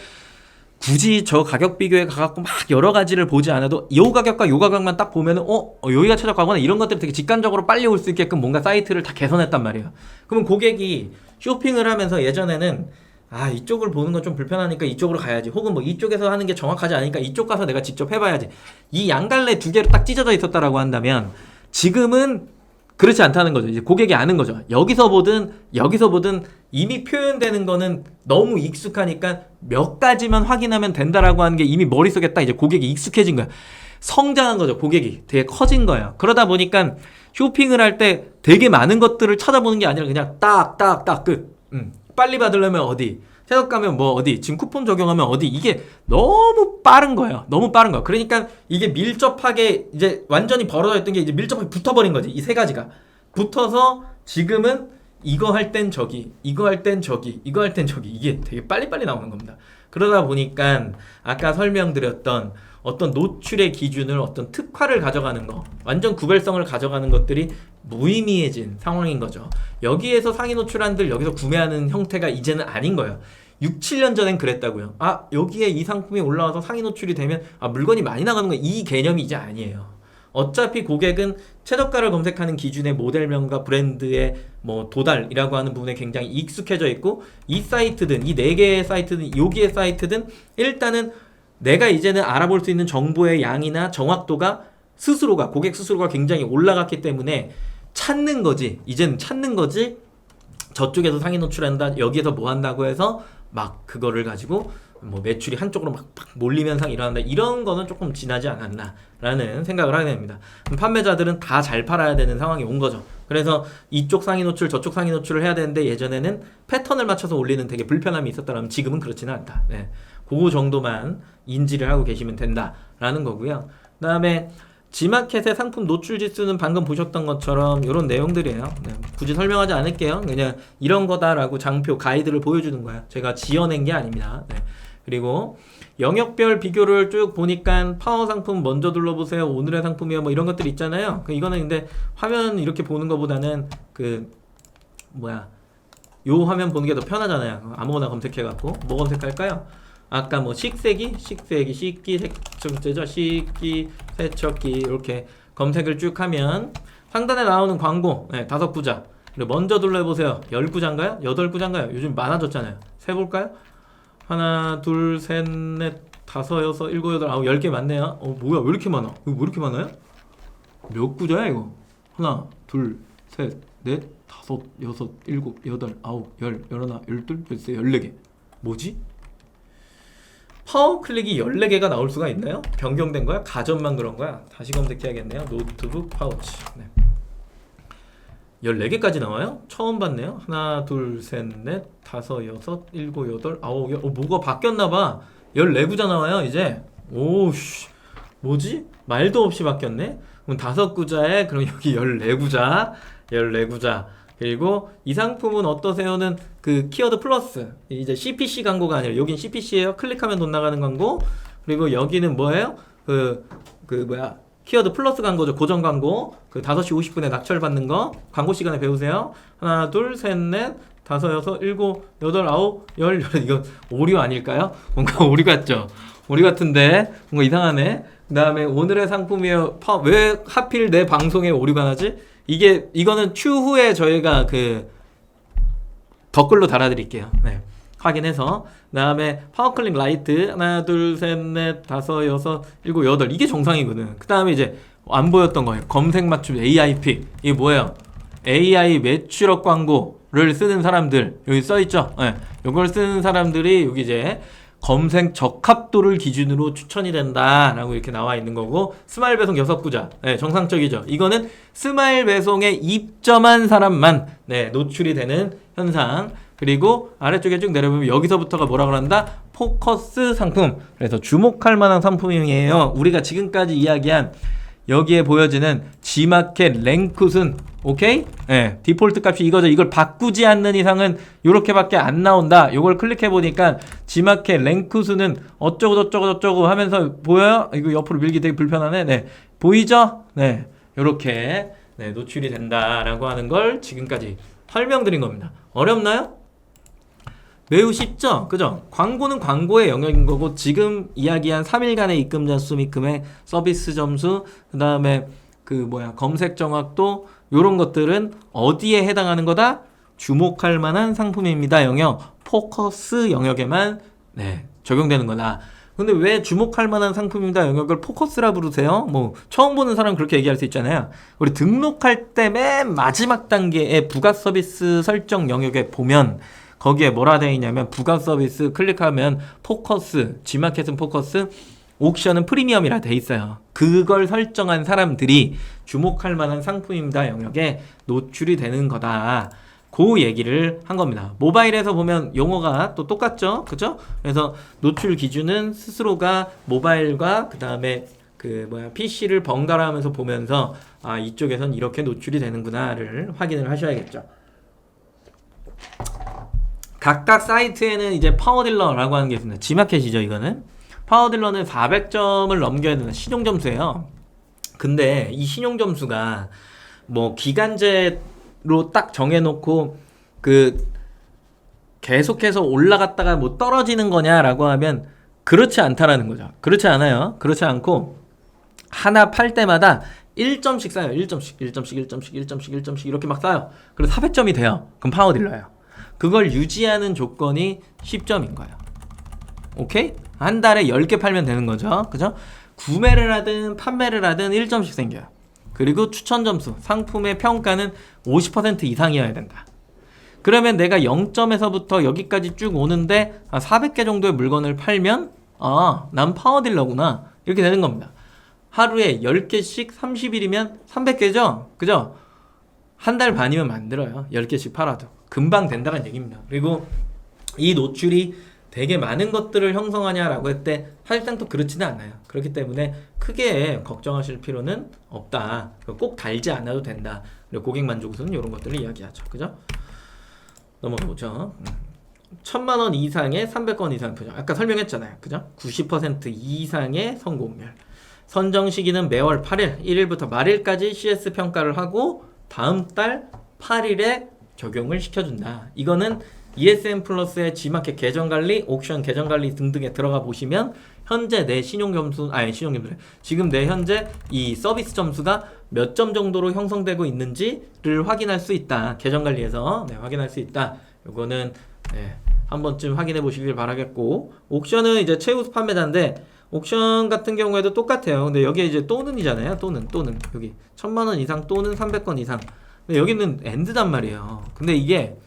굳이 저 가격 비교에 가갖고 막 여러 가지를 보지 않아도 요 가격과 요 가격만 딱 보면은 여기가 최저가구나 이런 것들이 되게 직관적으로 빨리 올 수 있게끔 뭔가 사이트를 다 개선했단 말이에요. 그러면 고객이 쇼핑을 하면서 예전에는 이쪽을 보는 건 좀 불편하니까 이쪽으로 가야지, 혹은 뭐 이쪽에서 하는 게 정확하지 않으니까 이쪽 가서 내가 직접 해봐야지, 이 양갈래 두 개로 딱 찢어져 있었다라고 한다면 지금은 그렇지 않다는 거죠. 이제 고객이 아는 거죠. 여기서 보든 이미 표현되는 거는 너무 익숙하니까 몇 가지만 확인하면 된다라고 하는 게 이미 머릿속에 딱 이제 고객이 익숙해진 거야. 성장한 거죠. 고객이 되게 커진 거예요. 그러다 보니까 쇼핑을 할 때 되게 많은 것들을 찾아보는 게 아니라 그냥 딱딱딱 끝. 빨리 받으려면 어디, 세석 가면 뭐 어디, 지금 쿠폰 적용하면 어디, 이게 너무 빠른 거예요. 너무 빠른 거야. 그러니까 이게 밀접하게 이제 완전히 벌어져 있던 게 이제 밀접하게 붙어버린 거지. 이 세 가지가 붙어서 지금은 이거 할 땐 저기, 이거 할 땐 저기, 이거 할 땐 저기, 이게 되게 빨리빨리 나오는 겁니다. 그러다 보니까 아까 설명드렸던 어떤 노출의 기준을 어떤 특화를 가져가는 거, 완전 구별성을 가져가는 것들이 무의미해진 상황인 거죠. 여기에서 상위 노출한들 여기서 구매하는 형태가 이제는 아닌 거예요. 6, 7년 전엔 그랬다고요. 아, 여기에 이 상품이 올라와서 상위 노출이 되면 아, 물건이 많이 나가는 거, 이 개념이 이제 아니에요. 어차피 고객은 최저가를 검색하는 기준의 모델명과 브랜드의 뭐 도달이라고 하는 부분에 굉장히 익숙해져 있고, 이 사이트든 이 4개의 사이트든 여기의 사이트든 일단은 내가 이제는 알아볼 수 있는 정보의 양이나 정확도가 스스로가, 고객 스스로가 굉장히 올라갔기 때문에 찾는 거지. 이제는 찾는 거지. 저쪽에서 상위 노출한다, 여기에서 뭐 한다고 해서 막 그거를 가지고 뭐 매출이 한쪽으로 막 몰리면 상 일어난다, 이런 거는 조금 지나지 않았나라는 생각을 하게 됩니다. 판매자들은 다 잘 팔아야 되는 상황이 온 거죠. 그래서 이쪽 상위 노출, 저쪽 상위 노출을 해야 되는데 예전에는 패턴을 맞춰서 올리는 되게 불편함이 있었다면 지금은 그렇지는 않다. 네. 그 정도만 인지를 하고 계시면 된다라는 거고요. 그 다음에 지마켓의 상품 노출 지수는 방금 보셨던 것처럼 이런 내용들이에요. 네, 굳이 설명하지 않을게요. 그냥 이런 거다라고 장표, 가이드를 보여주는 거야. 제가 지어낸 게 아닙니다. 네. 그리고 영역별 비교를 쭉 보니까 파워 상품 먼저 둘러보세요, 오늘의 상품이요, 뭐 이런 것들 있잖아요. 이거는 근데 화면 이렇게 보는 것보다는 요 화면 보는 게 더 편하잖아요. 아무거나 검색해갖고 뭐 검색할까요? 아까 뭐 식기, 세척기 이렇게 검색을 쭉 하면 상단에 나오는 광고 5구자, 그리고 먼저 둘러보세요 10구자인가요? 8구자인가요? 요즘 많아졌잖아요. 세볼까요? 하나, 둘, 셋, 넷, 다섯, 여섯, 일곱, 여덟, 아홉, 10개 맞네요. 뭐야, 왜 이렇게 많아? 이거 왜 이렇게 많아요? 몇 구자야 이거? 하나, 둘, 셋, 넷, 다섯, 여섯, 일곱, 여덟, 아홉, 열, 열하나, 열둘, 열세, 14개. 뭐지? 파워 클릭이 14개가 나올 수가 있나요? 변경된 거야? 가전만 그런 거야? 다시 검색해야겠네요. 노트북 파우치. 네. 14개까지 나와요? 처음 봤네요. 하나, 둘, 셋, 넷, 다섯, 여섯, 일곱, 여덟, 아홉, 열. 뭐가 바뀌었나봐. 14구자 나와요, 이제. 오우씨. 뭐지? 말도 없이 바뀌었네? 그럼 5구자에, 그럼 여기 14구자. 14구자. 그리고 이 상품은 어떠세요는 그 키워드 플러스, 이제 CPC 광고가 아니라 여긴 CPC예요. 클릭하면 돈 나가는 광고. 그리고 여기는 뭐예요? 키워드 플러스 광고죠. 고정 광고. 5시 50분에 낙찰 받는 거. 광고 시간에 배우세요. 하나, 둘, 셋, 넷, 다섯, 여섯, 일곱, 여덟, 아홉, 열. 이거 오류 아닐까요? 뭔가 오류 같죠? 오류 같은데 뭔가 이상하네. 그 다음에 오늘의 상품이요. 왜 하필 내 방송에 오류가 나지? 이거는 추후에 저희가 댓글로 달아드릴게요. 네. 확인해서. 그 다음에 파워클릭 라이트 하나, 둘, 셋, 넷, 다섯, 여섯, 일곱, 여덟. 이게 정상이거든. 그 다음에 이제 안 보였던 거예요. 검색 맞춤 AI 픽. 이게 뭐예요? AI 매출업 광고를 쓰는 사람들. 여기 써있죠? 네. 이걸 쓰는 사람들이 여기 이제 검색 적합도를 기준으로 추천이 된다라고 이렇게 나와 있는 거고, 스마일 배송 6구자. 네, 정상적이죠. 이거는 스마일 배송에 입점한 사람만 노출이 되는 현상. 그리고 아래쪽에 쭉 내려보면 여기서부터가 뭐라 그런다? 포커스 상품. 그래서 주목할 만한 상품이에요. 우리가 지금까지 이야기한 여기에 보여지는 G마켓 랭크순. 오케이? 네, 디폴트 값이 이거죠. 이걸 바꾸지 않는 이상은 요렇게밖에 안 나온다. 요걸 클릭해 보니까 G마켓 랭크순은 어쩌고 하면서 보여요? 이거 옆으로 밀기 되게 불편하네. 네, 보이죠? 네, 요렇게 노출이 된다라고 하는 걸 지금까지 설명드린 겁니다. 어렵나요? 매우 쉽죠? 그죠? 광고는 광고의 영역인 거고, 지금 이야기한 3일간의 입금 잔수 및 금액, 서비스 점수, 그 다음에 검색 정확도, 요런 것들은 어디에 해당하는 거다? 주목할 만한 상품입니다. 영역, 포커스 영역에만 적용되는 거다. 근데 왜 주목할 만한 상품입니다 영역을 포커스라 부르세요? 뭐 처음 보는 사람 그렇게 얘기할 수 있잖아요. 우리 등록할 때 맨 마지막 단계의 부가 서비스 설정 영역에 보면 거기에 뭐라 되어 있냐면 부가 서비스 클릭하면 포커스, G마켓은 포커스, 옥션은 프리미엄이라 돼 있어요. 그걸 설정한 사람들이 주목할 만한 상품입니다 영역에 노출이 되는 거다. 그 얘기를 한 겁니다. 모바일에서 보면 용어가 또 똑같죠, 그죠? 그래서 노출 기준은 스스로가 모바일과 그 다음에 PC를 번갈아가면서 보면서 아 이쪽에선 이렇게 노출이 되는구나를 확인을 하셔야겠죠. 각각 사이트에는 이제 파워딜러라고 하는 게 있습니다. G마켓이죠, 이거는. 파워딜러는 400점을 넘겨야 되는 신용점수예요. 근데 이 신용점수가 뭐 기간제로 딱 정해놓고 계속해서 올라갔다가 뭐 떨어지는 거냐라고 하면 그렇지 않다라는 거죠. 그렇지 않아요. 그렇지 않고 하나 팔 때마다 1점씩 쌓여요. 1점씩 이렇게 막 쌓여. 그래서 400점이 돼요. 그럼 파워딜러예요. 그걸 유지하는 조건이 10점인 거예요. 오케이? 한 달에 10개 팔면 되는 거죠. 그죠? 구매를 하든 판매를 하든 1점씩 생겨요. 그리고 추천 점수, 상품의 평가는 50% 이상이어야 된다. 그러면 내가 0점에서부터 여기까지 쭉 오는데 400개 정도의 물건을 팔면 난 파워딜러구나. 이렇게 되는 겁니다. 하루에 10개씩 30일이면 300개죠? 그죠? 한 달 반이면 만들어요. 10개씩 팔아도. 금방 된다는 얘기입니다. 그리고 이 노출이 되게 많은 것들을 형성하냐라고 할 때 사실상 또 그렇지는 않아요. 그렇기 때문에 크게 걱정하실 필요는 없다. 꼭 달지 않아도 된다. 그리고 고객 만족도는 이런 것들을 이야기하죠. 그죠? 넘어가 보죠. 1000만 원 이상의 300건 이상 표정. 아까 설명했잖아요. 그죠? 90% 이상의 성공률. 선정 시기는 매월 8일, 1일부터 말일까지 CS 평가를 하고 다음 달 8일에 적용을 시켜준다. 이거는 ESN 플러스의 G마켓 계정관리, 옥션 계정관리 등등에 들어가 보시면 현재 내 신용점수, 지금 내 현재 이 서비스 점수가 몇 점 정도로 형성되고 있는지를 확인할 수 있다. 계정관리에서 확인할 수 있다. 요거는 한 번쯤 확인해 보시길 바라겠고, 옥션은 이제 최우수 판매자인데 옥션 같은 경우에도 똑같아요. 근데 여기에 이제 또는이잖아요. 또는 여기 1000만 원 이상 또는 300건 이상. 근데 여기는 엔드단 말이에요. 근데 이게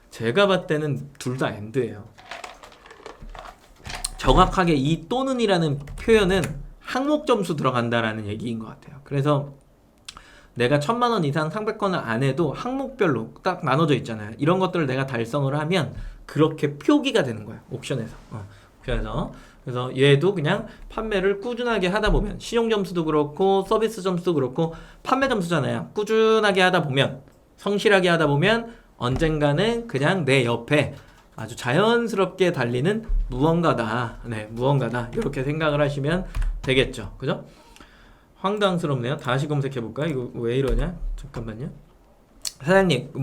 제가 봤을 때는 둘 다 엔드예요. 정확하게 이 또는이라는 표현은 항목 점수 들어간다라는 얘기인 것 같아요. 그래서 내가 1000만 원 이상 300건을 안 해도 항목별로 딱 나눠져 있잖아요. 이런 것들을 내가 달성을 하면 그렇게 표기가 되는 거예요. 옥션에서. 그래서 얘도 그냥 판매를 꾸준하게 하다 보면 신용 점수도 그렇고 서비스 점수도 그렇고 판매 점수잖아요. 꾸준하게 하다 보면, 성실하게 하다 보면 언젠가는 그냥 내 옆에 아주 자연스럽게 달리는 무언가다. 무언가다. 이렇게 생각을 하시면 되겠죠. 그죠? 황당스럽네요. 다시 검색해볼까요? 이거 왜 이러냐? 잠깐만요. 사장님,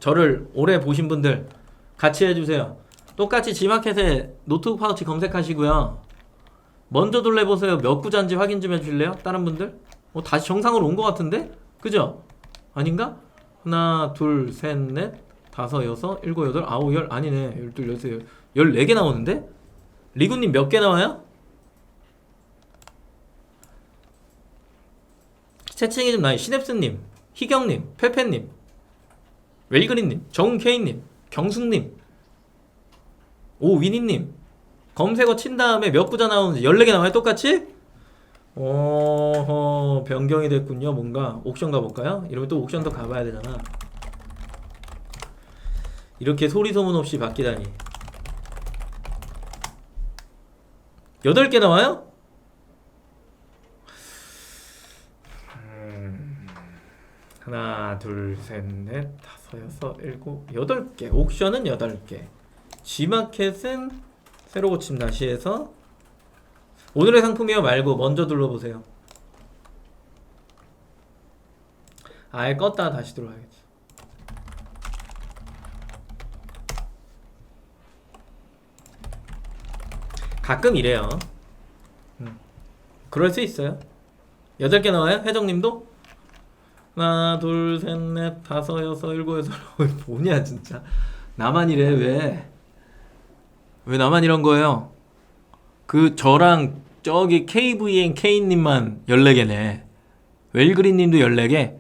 저를 오래 보신 분들 같이 해주세요. 똑같이 G마켓에 노트북 파우치 검색하시고요. 먼저 둘러보세요. 몇 구자인지 확인 좀 해주실래요? 다른 분들? 다시 정상으로 온 것 같은데? 그죠? 아닌가? 하나, 둘, 셋, 넷, 다섯, 여섯, 일곱, 여덟, 아홉, 열, 아니네. 12, 13, 14개 나오는데? 리구님 몇 개 나와요? 채팅이 좀 나요. 시냅스님, 희경님, 페페님, 웰그린님, 정케이님, 경숙님, 오위니님. 검색어 친 다음에 몇 구자 나오는지 14개 나와요? 똑같이? 변경이 됐군요. 뭔가 옥션 가볼까요? 이러면 또 옥션도 가봐야 되잖아. 이렇게 소리 소문 없이 바뀌다니. 8개 나와요? 하나, 둘, 셋, 넷, 다섯, 여섯, 일곱, 8개. 옥션은 8개. G마켓은 새로 고침 다시 해서 오늘의 상품이요 말고 먼저 둘러보세요. 아예 껐다가 다시 들어와야겠지. 가끔 이래요. 그럴 수 있어요. 8개 나와요? 혜정님도? 하나, 둘, 셋, 넷, 다섯, 여섯, 일곱, 여덟. 뭐냐 진짜. 나만 이래. 왜 나만 이런 거예요? 그 저랑 저기 KVNK님만 14개네. 웰그린님도 14개.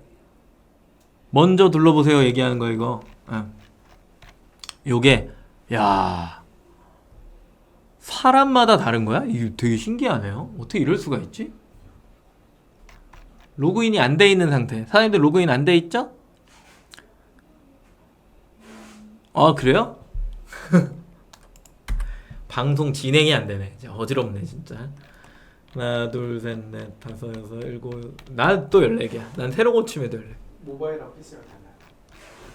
먼저 둘러보세요 얘기하는 거 이거. 요게 야 사람마다 다른 거야? 이게 되게 신기하네요. 어떻게 이럴 수가 있지? 로그인이 안 돼 있는 상태. 사장님들 로그인 안 돼 있죠? 아 그래요? 방송 진행이 안 되네. 진짜 어지럽네 진짜. 하나 둘셋넷 다섯 여섯 일곱. 나 또 14개야. 난 새로 고침에도 14개. 모바일하고 PC랑 달라요.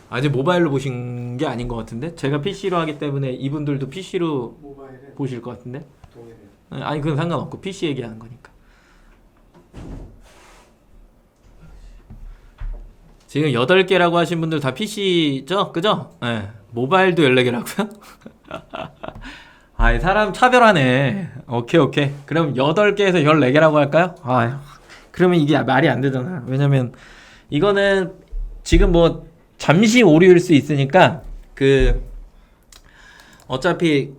아직 모바일로 보신 게 아닌 것 같은데? 제가 PC로 하기 때문에 이분들도 PC로 모바일은 보실 것 같은데? 동일해요. 아니 그건 상관없고 PC 얘기하는 거니까. 지금 8개라고 하신 분들 다 PC죠? 그죠? 네. 모바일도 14개라고요? 아이 사람 차별하네. 오케이. 그럼 8개에서 14개라고 할까요? 그러면 이게 말이 안 되잖아. 왜냐면 이거는 지금 뭐 잠시 오류일 수 있으니까 어차피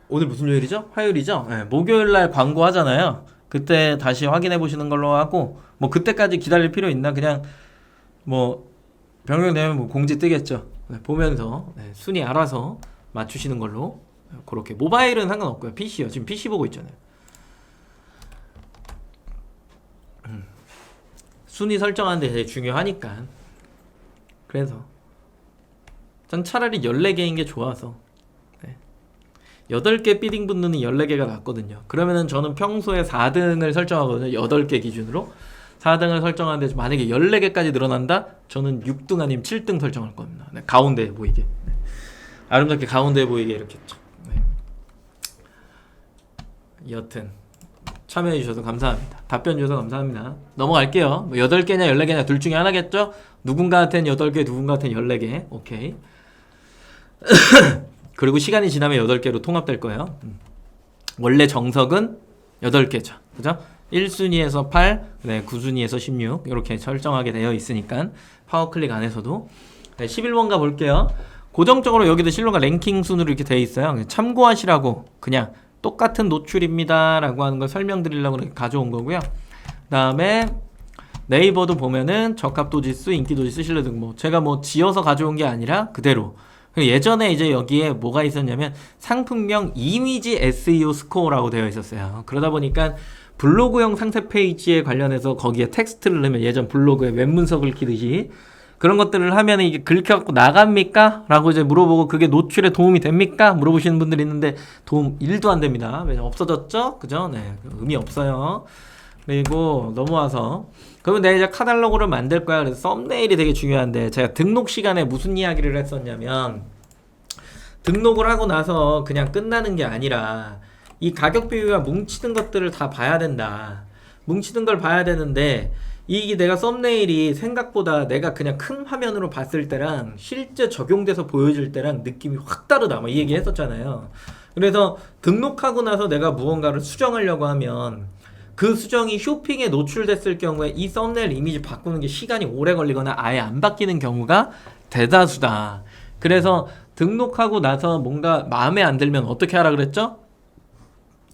오늘 무슨 요일이죠? 화요일이죠? 네, 목요일날 광고 하잖아요. 그때 다시 확인해 보시는 걸로 하고 뭐 그때까지 기다릴 필요 있나? 그냥 뭐 변경되면 뭐 공지 뜨겠죠. 네, 보면서 순위 알아서 맞추시는 걸로. 그렇게 모바일은 상관없고요. PC요. 지금 PC 보고 있잖아요. 순위 설정하는데 되게 중요하니까. 그래서 전 차라리 14개인 게 좋아서 8개 비딩 붙는 14개가 낫거든요. 그러면은 저는 평소에 4등을 설정하거든요. 8개 기준으로 4등을 설정하는데 만약에 14개까지 늘어난다? 저는 6등 아니면 7등 설정할 겁니다. 가운데에 보이게. 아름답게 가운데에 보이게 이렇게. 여튼 참여해주셔서 감사합니다. 답변 주셔서 감사합니다. 넘어갈게요. 뭐 8개냐 14개냐 둘 중에 하나겠죠? 누군가한테는 8개, 누군가한테는 14개. 오케이. 그리고 시간이 지나면 8개로 통합될 거예요. 원래 정석은 8개죠. 그죠? 1순위에서 8, 9순위에서 16 이렇게 설정하게 되어 있으니까 파워클릭 안에서도 11번가 볼게요. 고정적으로 여기도 실론가 랭킹 순으로 이렇게 되어 있어요. 참고하시라고 그냥 똑같은 노출입니다 라고 하는 걸 설명드리려고 가져온 거고요. 그 다음에 네이버도 보면은 적합도지수, 인기도지수, 신뢰등 뭐 제가 뭐 지어서 가져온 게 아니라 그대로. 예전에 이제 여기에 뭐가 있었냐면 상품명 이미지 SEO 스코어라고 되어 있었어요. 그러다 보니까 블로그용 상세 페이지에 관련해서 거기에 텍스트를 넣으면 예전 블로그에 웹문서 긁히듯이 그런 것들을 하면 이게 긁혀갖고 나갑니까? 라고 이제 물어보고 그게 노출에 도움이 됩니까? 물어보시는 분들이 있는데 도움 1도 안 됩니다. 왜냐면 없어졌죠? 그죠? 네. 의미 없어요. 그리고 넘어와서 그러면 내가 이제 카탈로그를 만들 거야. 그래서 썸네일이 되게 중요한데 제가 등록 시간에 무슨 이야기를 했었냐면 등록을 하고 나서 그냥 끝나는 게 아니라 이 가격 비교가 뭉치는 것들을 다 봐야 된다. 뭉치는 걸 봐야 되는데 이게 내가 썸네일이 생각보다 내가 그냥 큰 화면으로 봤을 때랑 실제 적용돼서 보여질 때랑 느낌이 확 다르다. 뭐 이 얘기 했었잖아요. 그래서 등록하고 나서 내가 무언가를 수정하려고 하면 그 수정이 쇼핑에 노출됐을 경우에 이 썸네일 이미지 바꾸는 게 시간이 오래 걸리거나 아예 안 바뀌는 경우가 대다수다. 그래서 등록하고 나서 뭔가 마음에 안 들면 어떻게 하라 그랬죠?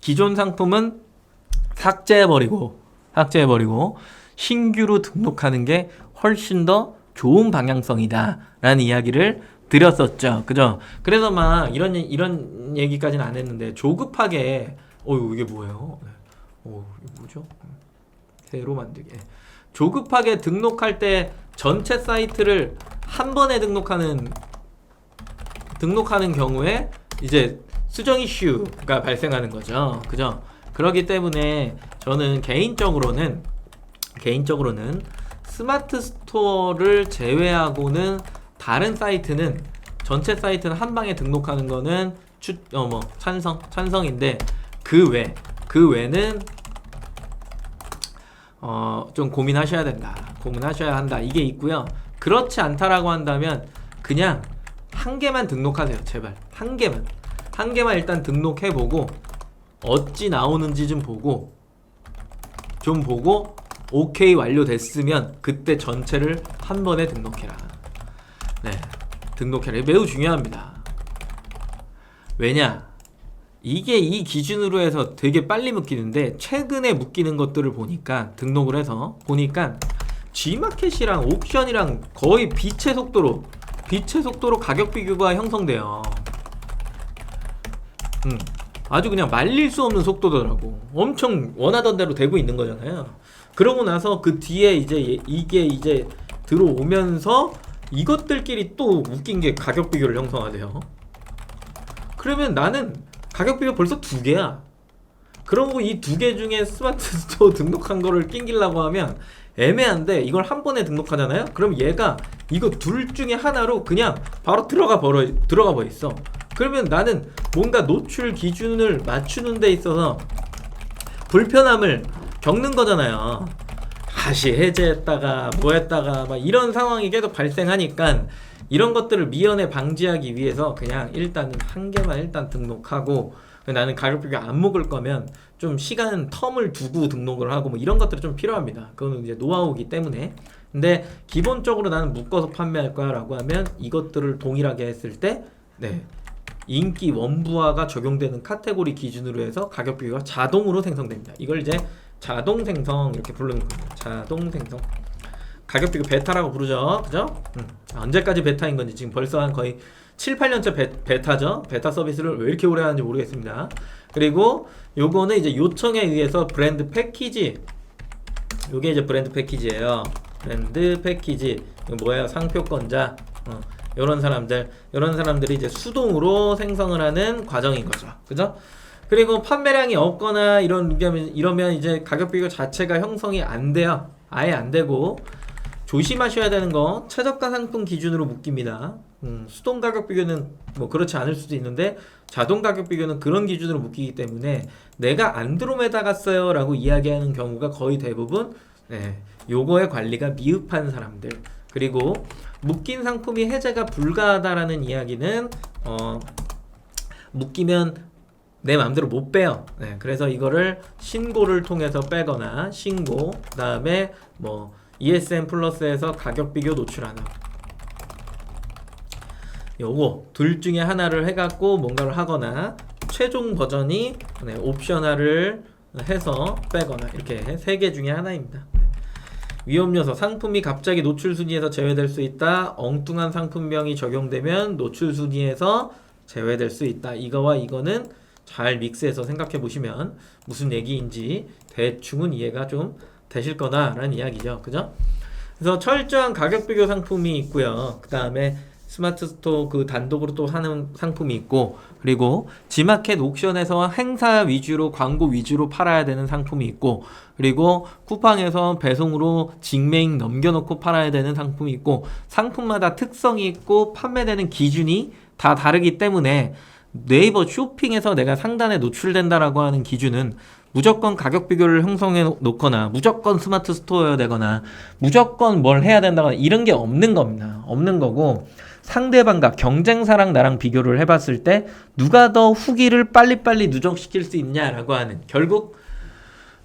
기존 상품은 삭제해버리고 신규로 등록하는 게 훨씬 더 좋은 방향성이다 라는 이야기를 드렸었죠. 그죠? 그래서 막 이런 얘기까지는 안 했는데 조급하게 이게 뭐예요? 이게 뭐죠? 새로 만들기. 조급하게 등록할 때 전체 사이트를 한 번에 등록하는 경우에 이제 수정 이슈가 발생하는 거죠. 그죠? 그렇기 때문에 저는 개인적으로는 스마트 스토어를 제외하고는 다른 사이트는 전체 사이트는 한 방에 등록하는 거는 찬성인데 그 외는 좀 고민하셔야 한다. 이게 있고요. 그렇지 않다라고 한다면 그냥 한 개만 등록하세요. 제발 한 개만 일단 등록해보고 어찌 나오는지 좀 보고 오케이 완료됐으면 그때 전체를 한 번에 등록해라. 네, 등록해라. 매우 중요합니다. 왜냐? 이게 이 기준으로 해서 되게 빨리 묶이는데 최근에 묶이는 것들을 보니까 등록을 해서 보니까 G마켓이랑 옥션이랑 거의 빛의 속도로 가격 비교가 형성돼요. 아주 그냥 말릴 수 없는 속도더라고. 엄청 원하던 대로 되고 있는 거잖아요. 그러고 나서 그 뒤에 이게 이제 들어오면서 이것들끼리 또 웃긴 게 가격 비교를 형성하세요. 그러면 나는 가격 비교 벌써 2개야. 그러고 이 2개 중에 스마트 스토어 등록한 거를 낑기려고 하면 애매한데 이걸 한 번에 등록하잖아요? 그럼 얘가 이거 둘 중에 하나로 그냥 바로 들어가 버려 있어. 그러면 나는 뭔가 노출 기준을 맞추는 데 있어서 불편함을 겪는 거잖아요. 다시 해제했다가 뭐 했다가 막 이런 상황이 계속 발생하니까 이런 것들을 미연에 방지하기 위해서 그냥 일단은 한 개만 일단 등록하고, 나는 가격 비교 안 먹을 거면 좀 시간 텀을 두고 등록을 하고 뭐 이런 것들이 좀 필요합니다. 그거는 이제 노하우이기 때문에. 근데 기본적으로 나는 묶어서 판매할 거야 라고 하면 이것들을 동일하게 했을 때 인기 원부화가 적용되는 카테고리 기준으로 해서 가격 비교가 자동으로 생성됩니다. 이걸 이제 자동 생성 이렇게 부르는 겁니다. 자동 생성. 가격 비교 베타라고 부르죠. 그죠? 언제까지 베타인 건지 지금 벌써 한 거의 7, 8년째 베타죠. 베타 서비스를 왜 이렇게 오래 하는지 모르겠습니다. 그리고 요거는 이제 요청에 의해서 브랜드 패키지, 요게 이제 브랜드 패키지예요. 브랜드 패키지. 이거 뭐예요? 상표권자. 요런 사람들이 이제 수동으로 생성을 하는 과정인 거죠. 그죠? 그리고 판매량이 없거나 이러면 이제 가격 비교 자체가 형성이 안 돼요. 아예 안 되고, 조심하셔야 되는 거 최저가 상품 기준으로 묶입니다. 수동 가격 비교는 뭐 그렇지 않을 수도 있는데 자동 가격 비교는 그런 기준으로 묶이기 때문에 내가 안드로메다 갔어요 라고 이야기하는 경우가 거의 대부분 요거의 관리가 미흡한 사람들. 그리고 묶인 상품이 해제가 불가하다라는 이야기는 묶이면 내 마음대로 못 빼요. 그래서 이거를 신고를 통해서 빼거나 신고, 그 다음에 뭐 ESN 플러스에서 가격 비교 노출 안 하고, 요거 둘 중에 하나를 해갖고 뭔가를 하거나 최종 버전이 옵셔널을 해서 빼거나 이렇게 3개 중에 하나입니다. 위험 요소, 상품이 갑자기 노출 순위에서 제외될 수 있다. 엉뚱한 상품명이 적용되면 노출 순위에서 제외될 수 있다. 이거와 이거는 잘 믹스해서 생각해 보시면 무슨 얘기인지 대충은 이해가 좀 되실 거다라는 이야기죠. 그죠? 그래서 철저한 가격 비교 상품이 있고요. 그 다음에 스마트 스토어 그 단독으로 또 하는 상품이 있고, 그리고 G마켓 옥션에서 행사 위주로 광고 위주로 팔아야 되는 상품이 있고, 그리고 쿠팡에서 배송으로 직매잉 넘겨놓고 팔아야 되는 상품이 있고, 상품마다 특성이 있고 판매되는 기준이 다 다르기 때문에 네이버 쇼핑에서 내가 상단에 노출된다라고 하는 기준은 무조건 가격 비교를 형성해 놓거나 무조건 스마트 스토어여야 되거나 무조건 뭘 해야 된다거나 이런 게 없는 겁니다. 없는 거고, 상대방과 경쟁사랑 나랑 비교를 해봤을 때 누가 더 후기를 빨리빨리 누적시킬 수 있냐라고 하는, 결국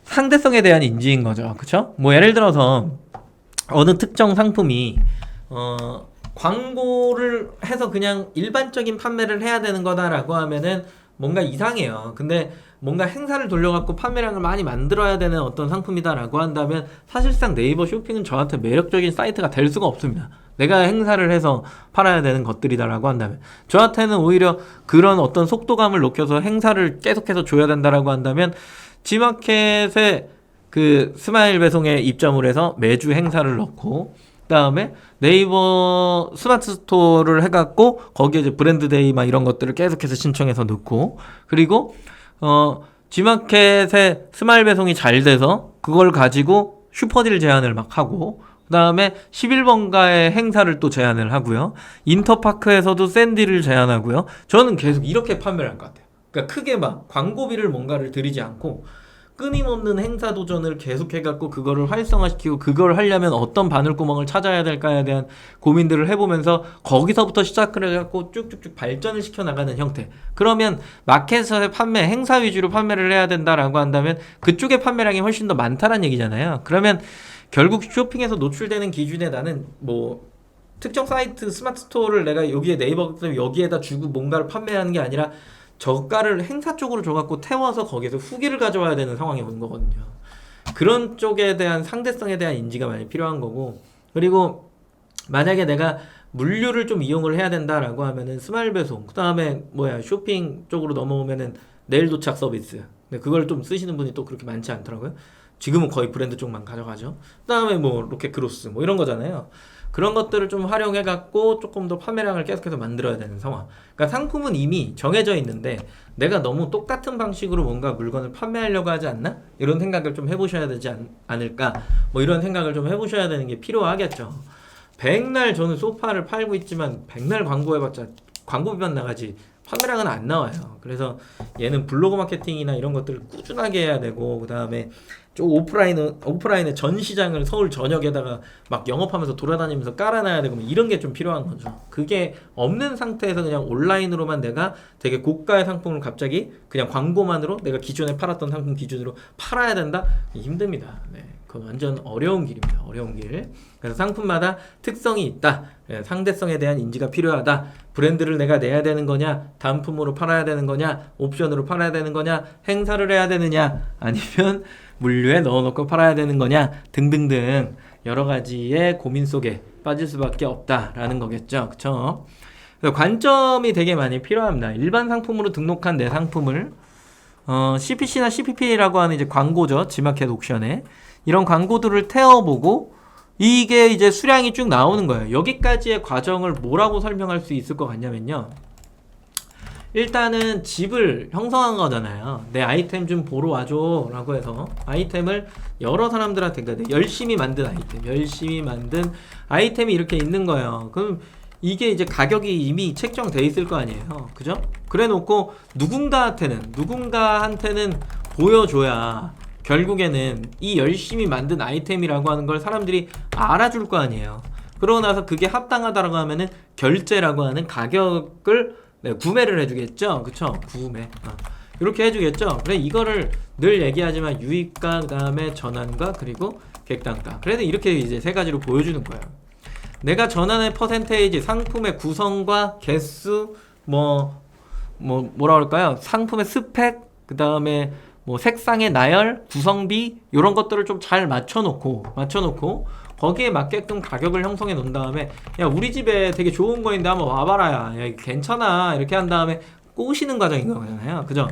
상대성에 대한 인지인 거죠. 그쵸? 뭐 예를 들어서 어느 특정 상품이 광고를 해서 그냥 일반적인 판매를 해야 되는 거다라고 하면은 뭔가 이상해요. 근데 뭔가 행사를 돌려갖고 판매량을 많이 만들어야 되는 어떤 상품이다라고 한다면 사실상 네이버 쇼핑은 저한테 매력적인 사이트가 될 수가 없습니다. 내가 행사를 해서 팔아야 되는 것들이다라고 한다면, 저한테는 오히려 그런 어떤 속도감을 높여서 행사를 계속해서 줘야 된다라고 한다면 G마켓에 그 스마일 배송에 입점을 해서 매주 행사를 넣고, 그 다음에 네이버 스마트 스토어를 해갖고 거기에 이제 브랜드데이 막 이런 것들을 계속해서 신청해서 넣고, 그리고 G마켓에 스마일 배송이 잘 돼서 그걸 가지고 슈퍼딜 제안을 막 하고, 그 다음에 11번가의 행사를 또 제안을 하고요. 인터파크에서도 샌디를 제안하고요. 저는 계속 이렇게 판매를 할 것 같아요. 그러니까 크게 막 광고비를 뭔가를 들이지 않고 끊임없는 행사 도전을 계속해갖고 그거를 활성화시키고, 그걸 하려면 어떤 바늘구멍을 찾아야 될까에 대한 고민들을 해보면서 거기서부터 시작을 해갖고 쭉쭉쭉 발전을 시켜나가는 형태. 그러면 마켓에서의 판매, 행사 위주로 판매를 해야 된다라고 한다면 그쪽의 판매량이 훨씬 더 많다는 얘기잖아요. 그러면 결국 쇼핑에서 노출되는 기준에 나는 뭐 특정 사이트 스마트 스토어를 내가 여기에 네이버 여기에다 주고 뭔가를 판매하는 게 아니라 저가를 행사 쪽으로 줘갖고 태워서 거기에서 후기를 가져와야 되는 상황이 오는 거거든요. 그런 쪽에 대한 상대성에 대한 인지가 많이 필요한 거고, 그리고 만약에 내가 물류를 좀 이용을 해야 된다라고 하면은 스마일 배송, 그 다음에 쇼핑 쪽으로 넘어오면은 내일 도착 서비스. 근데 그걸 좀 쓰시는 분이 또 그렇게 많지 않더라고요. 지금은 거의 브랜드 쪽만 가져가죠. 그 다음에 로켓 크로스 이런 거잖아요. 그런 것들을 좀 활용해 갖고 조금 더 판매량을 계속해서 만들어야 되는 상황. 그러니까 상품은 이미 정해져 있는데 내가 너무 똑같은 방식으로 뭔가 물건을 판매하려고 하지 않나? 이런 생각을 좀 해보셔야 되지 않을까? 이런 생각을 좀 해보셔야 되는 게 필요하겠죠. 백날 저는 소파를 팔고 있지만 백날 광고해봤자 광고비만 나가지 판매량은 안 나와요. 그래서 얘는 블로그 마케팅이나 이런 것들을 꾸준하게 해야 되고, 그 다음에 좀 오프라인의 전 시장을 서울 전역에다가 막 영업하면서 돌아다니면서 깔아놔야 되고 이런 게 좀 필요한 거죠. 그게 없는 상태에서 그냥 온라인으로만 내가 되게 고가의 상품을 갑자기 그냥 광고만으로 내가 기존에 팔았던 상품 기준으로 팔아야 된다? 힘듭니다. 네. 그건 완전 어려운 길입니다. 어려운 길. 그래서 상품마다 특성이 있다. 상대성에 대한 인지가 필요하다. 브랜드를 내가 내야 되는 거냐, 단품으로 팔아야 되는 거냐, 옵션으로 팔아야 되는 거냐, 행사를 해야 되느냐, 아니면 물류에 넣어놓고 팔아야 되는 거냐 등등등 여러 가지의 고민 속에 빠질 수밖에 없다라는 거겠죠. 그쵸? 그래서 관점이 되게 많이 필요합니다. 일반 상품으로 등록한 내 상품을 CPC나 CPP라고 하는 이제 광고죠. 지마켓 옥션에 이런 광고들을 태워보고 이게 이제 수량이 쭉 나오는 거예요. 여기까지의 과정을 뭐라고 설명할 수 있을 것 같냐면요. 일단은 집을 형성한 거잖아요. 내 아이템 좀 보러 와줘 라고 해서 아이템을 여러 사람들한테, 그러니까 열심히 만든 아이템이 이렇게 있는 거예요. 그럼 이게 이제 가격이 이미 책정돼 있을 거 아니에요. 그죠? 그래 놓고 누군가한테는 보여줘야 결국에는 이 열심히 만든 아이템이라고 하는 걸 사람들이 알아줄 거 아니에요. 그러고 나서 그게 합당하다라고 하면은 결제라고 하는 가격을 구매를 해주겠죠. 그쵸? 구매. 이렇게 해주겠죠. 그래, 이거를 늘 얘기하지만 유입가, 그 다음에 전환가, 그리고 객단가. 그래서 이렇게 이제 세 가지로 보여주는 거예요. 내가 전환의 퍼센테이지, 상품의 구성과 개수, 뭐라 그럴까요? 상품의 스펙, 그 다음에 색상의 나열, 구성비, 이런 것들을 좀 잘 맞춰놓고 거기에 맞게끔 가격을 형성해 놓은 다음에, 야, 우리 집에 되게 좋은 거인데 한번 와봐라. 야, 괜찮아. 이렇게 한 다음에 꼬시는 과정인 거잖아요. 그죠?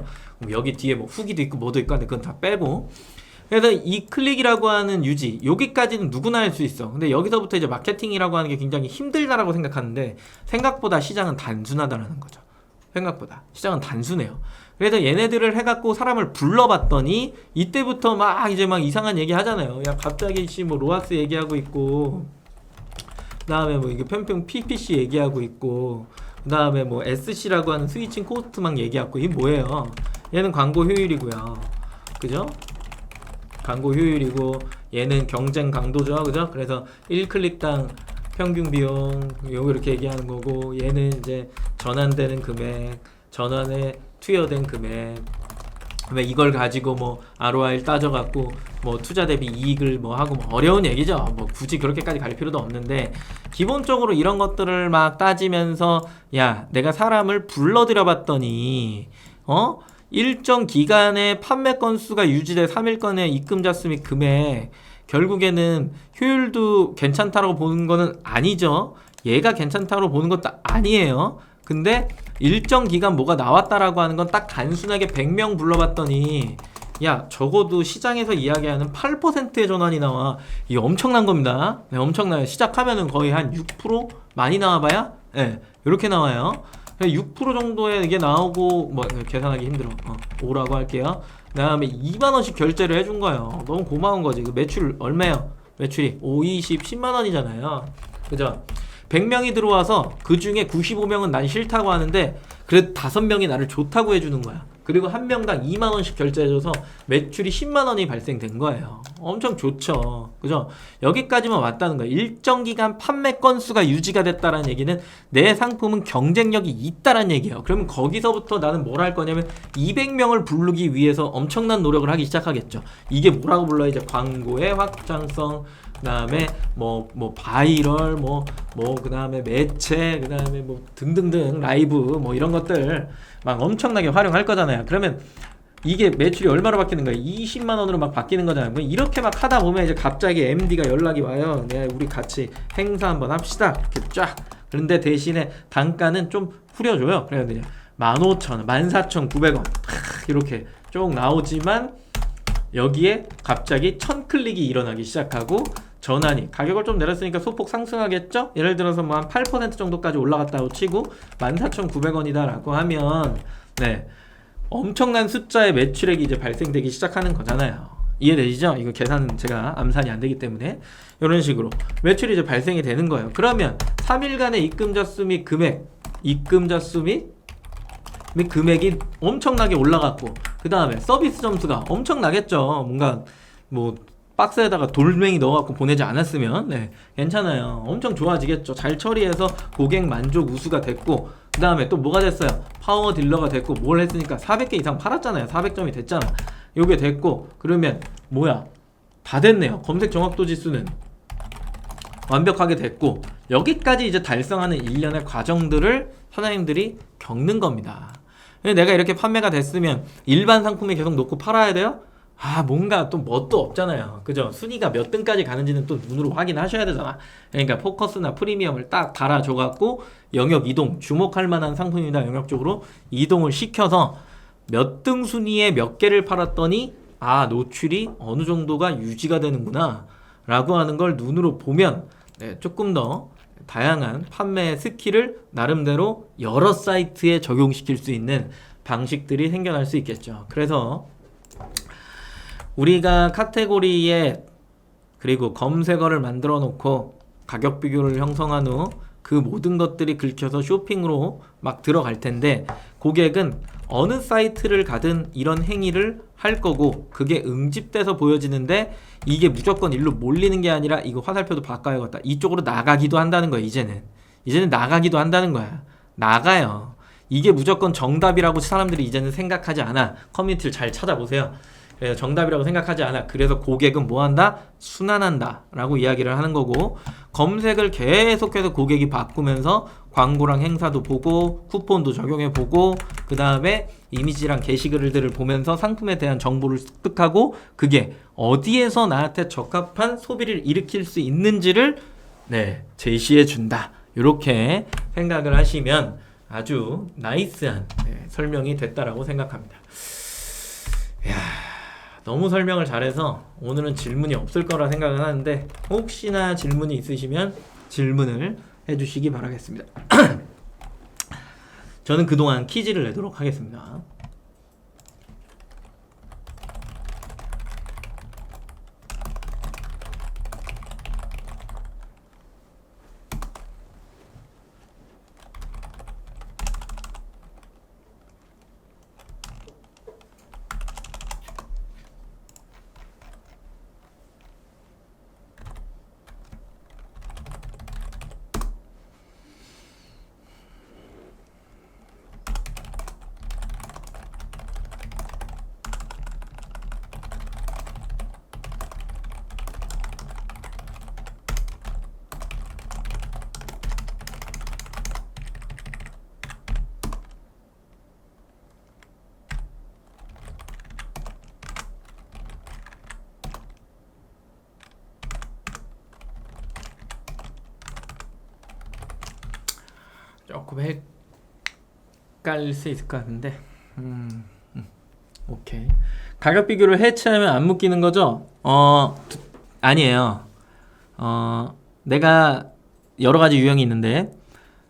여기 뒤에 후기도 있고 뭐도 있고 한데 그건 다 빼고. 그래서 이 클릭이라고 하는 유지, 여기까지는 누구나 할 수 있어. 근데 여기서부터 이제 마케팅이라고 하는 게 굉장히 힘들다라고 생각하는데 생각보다 시장은 단순하다라는 거죠. 생각보다 시장은 단순해요. 그래서 얘네들을 해갖고 사람을 불러봤더니 이때부터 막 이상한 얘기 하잖아요. 야, 갑자기 로아스 얘기하고 있고, 그 다음에 이게 편평 PPC 얘기하고 있고, 그 다음에 SC라고 하는 스위칭 코스트 막 얘기하고, 이게 뭐예요? 얘는 광고 효율이고요. 그죠? 광고 효율이고, 얘는 경쟁 강도죠. 그죠? 그래서 1클릭당 평균 비용, 요거 이렇게 얘기하는 거고, 얘는 이제 전환되는 금액, 전환에 투여된 금액, 왜 이걸 가지고 ROI 따져갖고 투자 대비 이익을 하고 어려운 얘기죠. 굳이 그렇게까지 갈 필요도 없는데, 기본적으로 이런 것들을 막 따지면서, 야, 내가 사람을 불러들여 봤더니 일정 기간에 판매 건수가 유지돼 3일간의 입금자 및 금액, 결국에는 효율도 괜찮다라고 보는 거는 아니죠. 얘가 괜찮다고 보는 것도 아니에요. 근데 일정 기간 뭐가 나왔다라고 하는 건 딱 단순하게 100명 불러봤더니, 야, 적어도 시장에서 이야기하는 8%의 전환이 나와. 이게 엄청난 겁니다. 네, 엄청나요. 시작하면은 거의 한 6%? 많이 나와봐야? 네, 이렇게 나와요. 6% 정도에 이게 나오고, 계산하기 힘들어. 5라고 할게요. 그 다음에 2만원씩 결제를 해준 거예요. 너무 고마운 거지. 그 매출 얼마예요? 매출이 5, 20, 10만원이잖아요. 그죠? 100명이 들어와서 그 중에 95명은 난 싫다고 하는데, 그래도 5명이 나를 좋다고 해주는 거야. 그리고 한 명당 2만원씩 결제해줘서 매출이 10만원이 발생된 거예요. 엄청 좋죠. 그죠? 여기까지만 왔다는 거예요. 일정 기간 판매 건수가 유지가 됐다는 얘기는 내 상품은 경쟁력이 있다는 얘기예요. 그러면 거기서부터 나는 뭘 할 거냐면 200명을 부르기 위해서 엄청난 노력을 하기 시작하겠죠. 이게 뭐라고 불러요? 이제 광고의 확장성, 그 다음에 바이럴, 뭐 그 다음에 매체, 그 다음에 뭐 등등등 라이브 뭐 이런 것들 막 엄청나게 활용할 거잖아요. 그러면 이게 매출이 얼마로 바뀌는 거예요? 20만 원으로 막 바뀌는 거잖아요. 뭐 이렇게 막 하다 보면 이제 갑자기 MD가 연락이 와요. 네, 우리 같이 행사 한번 합시다. 이렇게 쫙. 그런데 대신에 단가는 좀 후려줘요. 그래야 되냐? 15,000원, 14,900원 이렇게 쭉 나오지만 여기에 갑자기 1000클릭이 일어나기 시작하고 전환이 가격을 좀 내렸으니까 소폭 상승하겠죠? 예를 들어서 뭐 한 8% 정도까지 올라갔다고 치고 14,900원이다 라고 하면 네, 엄청난 숫자의 매출액이 이제 발생되기 시작하는 거잖아요. 이해되시죠? 이거 계산은 제가 암산이 안 되기 때문에 이런 식으로 매출이 이제 발생이 되는 거예요. 그러면 3일간의 입금자 수 및 금액, 입금자 수 및 금액이 엄청나게 올라갔고 그 다음에 서비스 점수가 엄청나겠죠. 뭔가 뭐 박스에다가 돌멩이 넣어갖고 보내지 않았으면 네, 괜찮아요. 엄청 좋아지겠죠. 잘 처리해서 고객 만족 우수가 됐고 그 다음에 또 뭐가 됐어요? 파워 딜러가 됐고 뭘 했으니까 400개 이상 팔았잖아요. 400점이 됐잖아. 요게 됐고 그러면 뭐야? 다 됐네요. 검색 정확도 지수는 완벽하게 됐고 여기까지 이제 달성하는 일련의 과정들을 사장님들이 겪는 겁니다. 내가 이렇게 판매가 됐으면 일반 상품에 계속 놓고 팔아야 돼요? 아 뭔가 또 뭣도 없잖아요. 그죠? 순위가 몇 등까지 가는지는 또 눈으로 확인하셔야 되잖아. 그러니까 포커스나 프리미엄을 딱 달아줘 갖고 영역 이동, 주목할 만한 상품이나 영역 쪽으로 이동을 시켜서 몇 등 순위에 몇 개를 팔았더니 아 노출이 어느 정도가 유지가 되는구나 라고 하는 걸 눈으로 보면 네, 조금 더 다양한 판매 스킬을 나름대로 여러 사이트에 적용시킬 수 있는 방식들이 생겨날 수 있겠죠. 그래서 우리가 카테고리에 그리고 검색어를 만들어 놓고 가격 비교를 형성한 후 그 모든 것들이 긁혀서 쇼핑으로 막 들어갈 텐데 고객은 어느 사이트를 가든 이런 행위를 할 거고 그게 응집돼서 보여지는데 이게 무조건 일로 몰리는 게 아니라 이거 화살표도 바꿔야겠다. 이쪽으로 나가기도 한다는 거야. 이제는 나가기도 한다는 거야. 나가요. 이게 무조건 정답이라고 사람들이 이제는 생각하지 않아. 커뮤니티를 잘 찾아보세요. 그래서 정답이라고 생각하지 않아. 그래서 고객은 뭐한다? 순환한다 라고 이야기를 하는 거고 검색을 계속해서 고객이 바꾸면서 광고랑 행사도 보고 쿠폰도 적용해 보고 그 다음에 이미지랑 게시글들을 보면서 상품에 대한 정보를 습득하고 그게 어디에서 나한테 적합한 소비를 일으킬 수 있는지를 네, 제시해 준다. 이렇게 생각을 하시면 아주 나이스한 네, 설명이 됐다라고 생각합니다. 이야, 너무 설명을 잘해서 오늘은 질문이 없을 거라 생각은 하는데 혹시나 질문이 있으시면 질문을 해주시기 바라겠습니다. 저는 그동안 퀴즈를 내도록 하겠습니다. 조금 헷갈릴 수 있을 것 같은데 오케이. 가격 비교를 해체하면 안 묶이는 거죠? 아니에요. 내가 여러 가지 유형이 있는데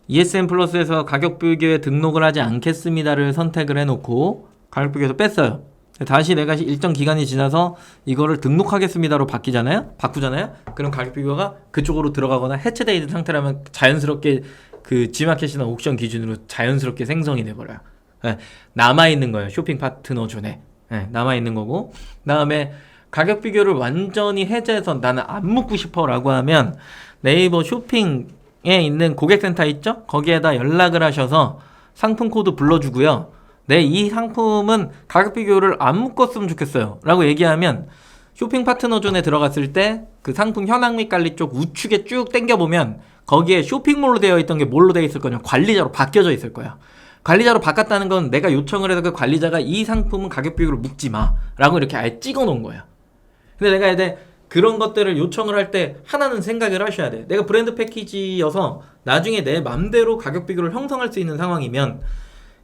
ESN 플러스에서 가격 비교에 등록을 하지 않겠습니다를 선택을 해놓고 가격 비교에서 뺐어요. 다시 내가 일정 기간이 지나서 이거를 등록하겠습니다로 바꾸잖아요. 그럼 가격 비교가 그쪽으로 들어가거나 해체되어 있는 상태라면 자연스럽게 그 G마켓이나 옥션 기준으로 자연스럽게 생성이 돼버려요. 네, 남아있는 거예요. 쇼핑 파트너 존에. 네, 남아있는 거고 그 다음에 가격 비교를 완전히 해제해서 나는 안 묻고 싶어 라고 하면 네이버 쇼핑에 있는 고객센터 있죠? 거기에다 연락을 하셔서 상품 코드 불러주고요. 네, 이 상품은 가격 비교를 안 묶었으면 좋겠어요 라고 얘기하면 쇼핑 파트너 존에 들어갔을 때 그 상품 현황 및 관리 쪽 우측에 쭉 당겨보면 거기에 쇼핑몰로 되어 있던 게 뭘로 되어 있을 거냐, 관리자로 바뀌어져 있을 거야. 관리자로 바꿨다는 건 내가 요청을 해서 그 관리자가 이 상품은 가격 비교를 묶지 마 라고 이렇게 아예 찍어 놓은 거야. 근데 내가 이제 그런 것들을 요청을 할 때 하나는 생각을 하셔야 돼. 내가 브랜드 패키지여서 나중에 내 맘대로 가격 비교를 형성할 수 있는 상황이면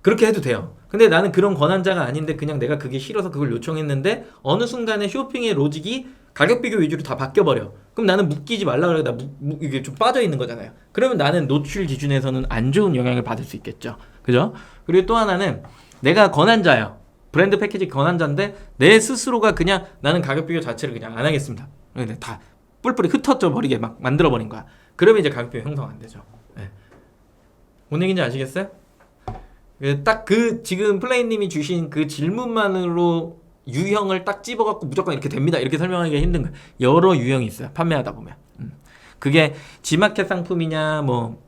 그렇게 해도 돼요. 근데 나는 그런 권한자가 아닌데 그냥 내가 그게 싫어서 그걸 요청했는데 어느 순간에 쇼핑의 로직이 가격 비교 위주로 다 바뀌어버려. 그럼 나는 묶이지 말라 그래. 나 이게 좀 빠져 있는 거잖아요. 그러면 나는 노출 기준에서는 안 좋은 영향을 받을 수 있겠죠. 그죠? 그리고 또 하나는 내가 권한자예요. 브랜드 패키지 권한자인데 내 스스로가 그냥 나는 가격 비교 자체를 그냥 안 하겠습니다. 근데 다 뿔뿔이 흩어져 버리게 막 만들어 버린 거야. 그러면 이제 가격 비교 형성 안 되죠. 네. 뭔 얘기인지 아시겠어요? 딱 그 지금 플레이님이 주신 그 질문만으로 유형을 딱 집어갖고 무조건 이렇게 됩니다 이렇게 설명하기가 힘든 거예요. 여러 유형이 있어요. 판매하다 보면. 그게 G마켓 상품이냐 뭐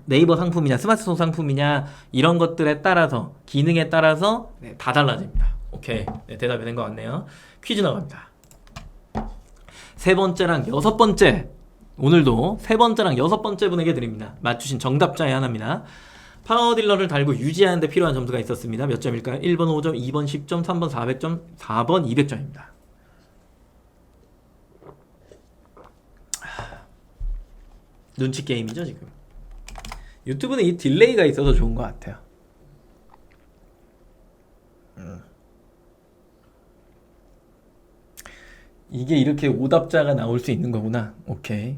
네이버 상품이냐 스마트폰 상품이냐 이런 것들에 따라서 기능에 따라서 네, 다 달라집니다. 오케이. 네, 대답이 된 것 같네요. 퀴즈 나갑니다. 세 번째랑 여섯 번째, 오늘도 세 번째랑 여섯 번째 분에게 드립니다. 맞추신 정답자의 하나입니다. 파워딜러를 달고 유지하는 데 필요한 점수가 있었습니다. 몇 점일까요? 1번 5점, 2번 10점, 3번 400점, 4번 200점입니다. 눈치 게임이죠 지금. 유튜브는 이 딜레이가 있어서 좋은 것 같아요. 이게 이렇게 오답자가 나올 수 있는 거구나. 오케이.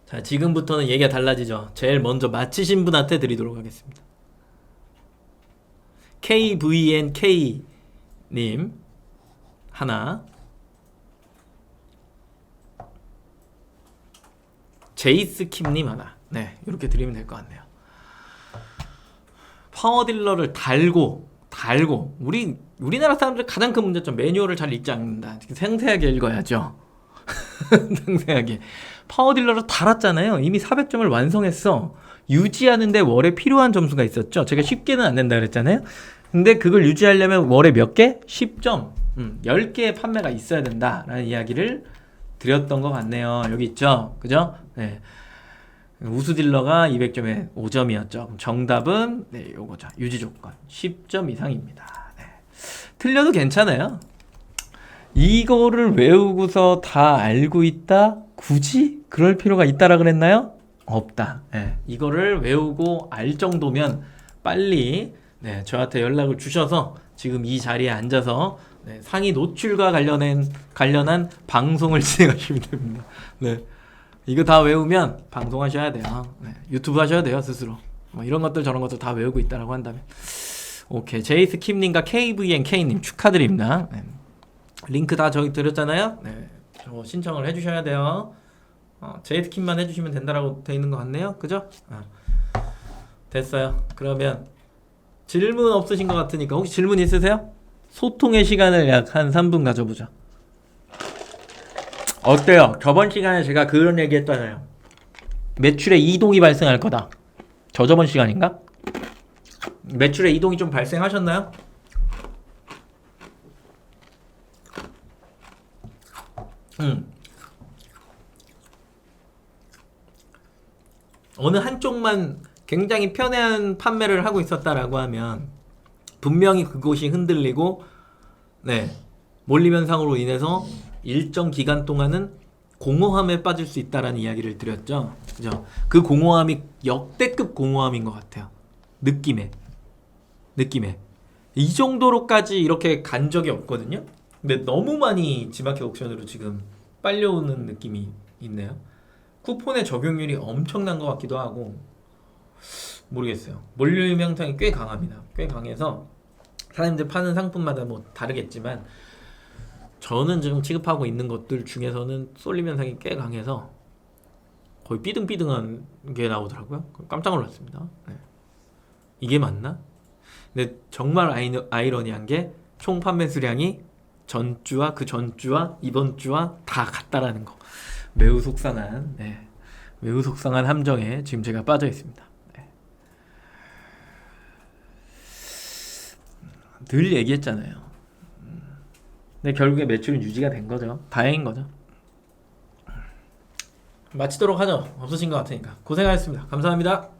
자, 지금부터는 얘기가 달라지죠. 제일 먼저 맞히신 분한테 드리도록 하겠습니다. KVNK님 하나, 제이스킴님 하나. 네, 이렇게 드리면 될 것 같네요. 파워딜러를 달고 우리나라 사람들 가장 큰 문제점, 매뉴얼을 잘 읽지 않는다. 생생하게 읽어야죠. 상세하게. 파워딜러를 달았잖아요. 이미 400점을 완성했어. 유지하는데 월에 필요한 점수가 있었죠. 제가 쉽게는 안 된다 그랬잖아요. 근데 그걸 유지하려면 월에 몇 개? 10점. 10개의 판매가 있어야 된다라는 이야기를 드렸던 것 같네요. 여기 있죠. 그죠? 네. 우수딜러가 200점에 5점이었죠. 그럼 정답은 네, 요거죠. 유지 조건 10점 이상입니다. 네. 틀려도 괜찮아요. 이거를 외우고서 다 알고 있다? 굳이 그럴 필요가 있다라 그랬나요? 없다. 네. 이거를 외우고 알 정도면 빨리 네, 저한테 연락을 주셔서 지금 이 자리에 앉아서 네, 상위 노출과 관련한 방송을 진행하시면 됩니다. 네. 이거 다 외우면 방송하셔야 돼요. 네. 유튜브 하셔야 돼요, 스스로. 뭐 이런 것들 저런 것들 다 외우고 있다라고 한다면. 오케이. 제이스 킴님과 KVNK님 축하드립니다. 네. 링크 다 저기 드렸잖아요. 네. 저 신청을 해주셔야 돼요. 제이스 킴만 해주시면 된다라고 돼 있는 것 같네요. 그죠? 됐어요. 그러면 질문 없으신 것 같으니까 혹시 질문 있으세요? 소통의 시간을 약 한 3분 가져보자. 어때요? 저번 시간에 제가 그런 얘기 했잖아요. 매출에 이동이 발생할 거다. 저번 시간인가? 매출에 이동이 좀 발생하셨나요? 어느 한쪽만 굉장히 편한 판매를 하고 있었다라고 하면 분명히 그곳이 흔들리고 네, 몰림 현상으로 인해서 일정 기간 동안은 공허함에 빠질 수 있다라는 이야기를 드렸죠. 그죠? 그 공허함이 역대급 공허함인 것 같아요. 느낌에. 이 정도로까지 이렇게 간 적이 없거든요. 근데 너무 많이 G마켓 옥션으로 지금 빨려오는 느낌이 있네요. 쿠폰의 적용률이 엄청난 것 같기도 하고 모르겠어요. 몰림 현상이 꽤 강합니다. 꽤 강해서 사람들 파는 상품마다 뭐 다르겠지만 저는 지금 취급하고 있는 것들 중에서는 쏠림 현상이 꽤 강해서 거의 삐등삐등한 게 나오더라고요. 깜짝 놀랐습니다. 네. 이게 맞나? 근데 정말 아이러니한 게 총 판매 수량이 전주와 그 전주와 이번 주와 다 같다라는 거. 매우 속상한 매우 속상한 함정에 지금 제가 빠져 있습니다. 네. 늘 얘기했잖아요. 근데 결국에 매출은 유지가 된 거죠. 다행인 거죠. 마치도록 하죠. 없으신 것 같으니까. 고생하셨습니다. 감사합니다.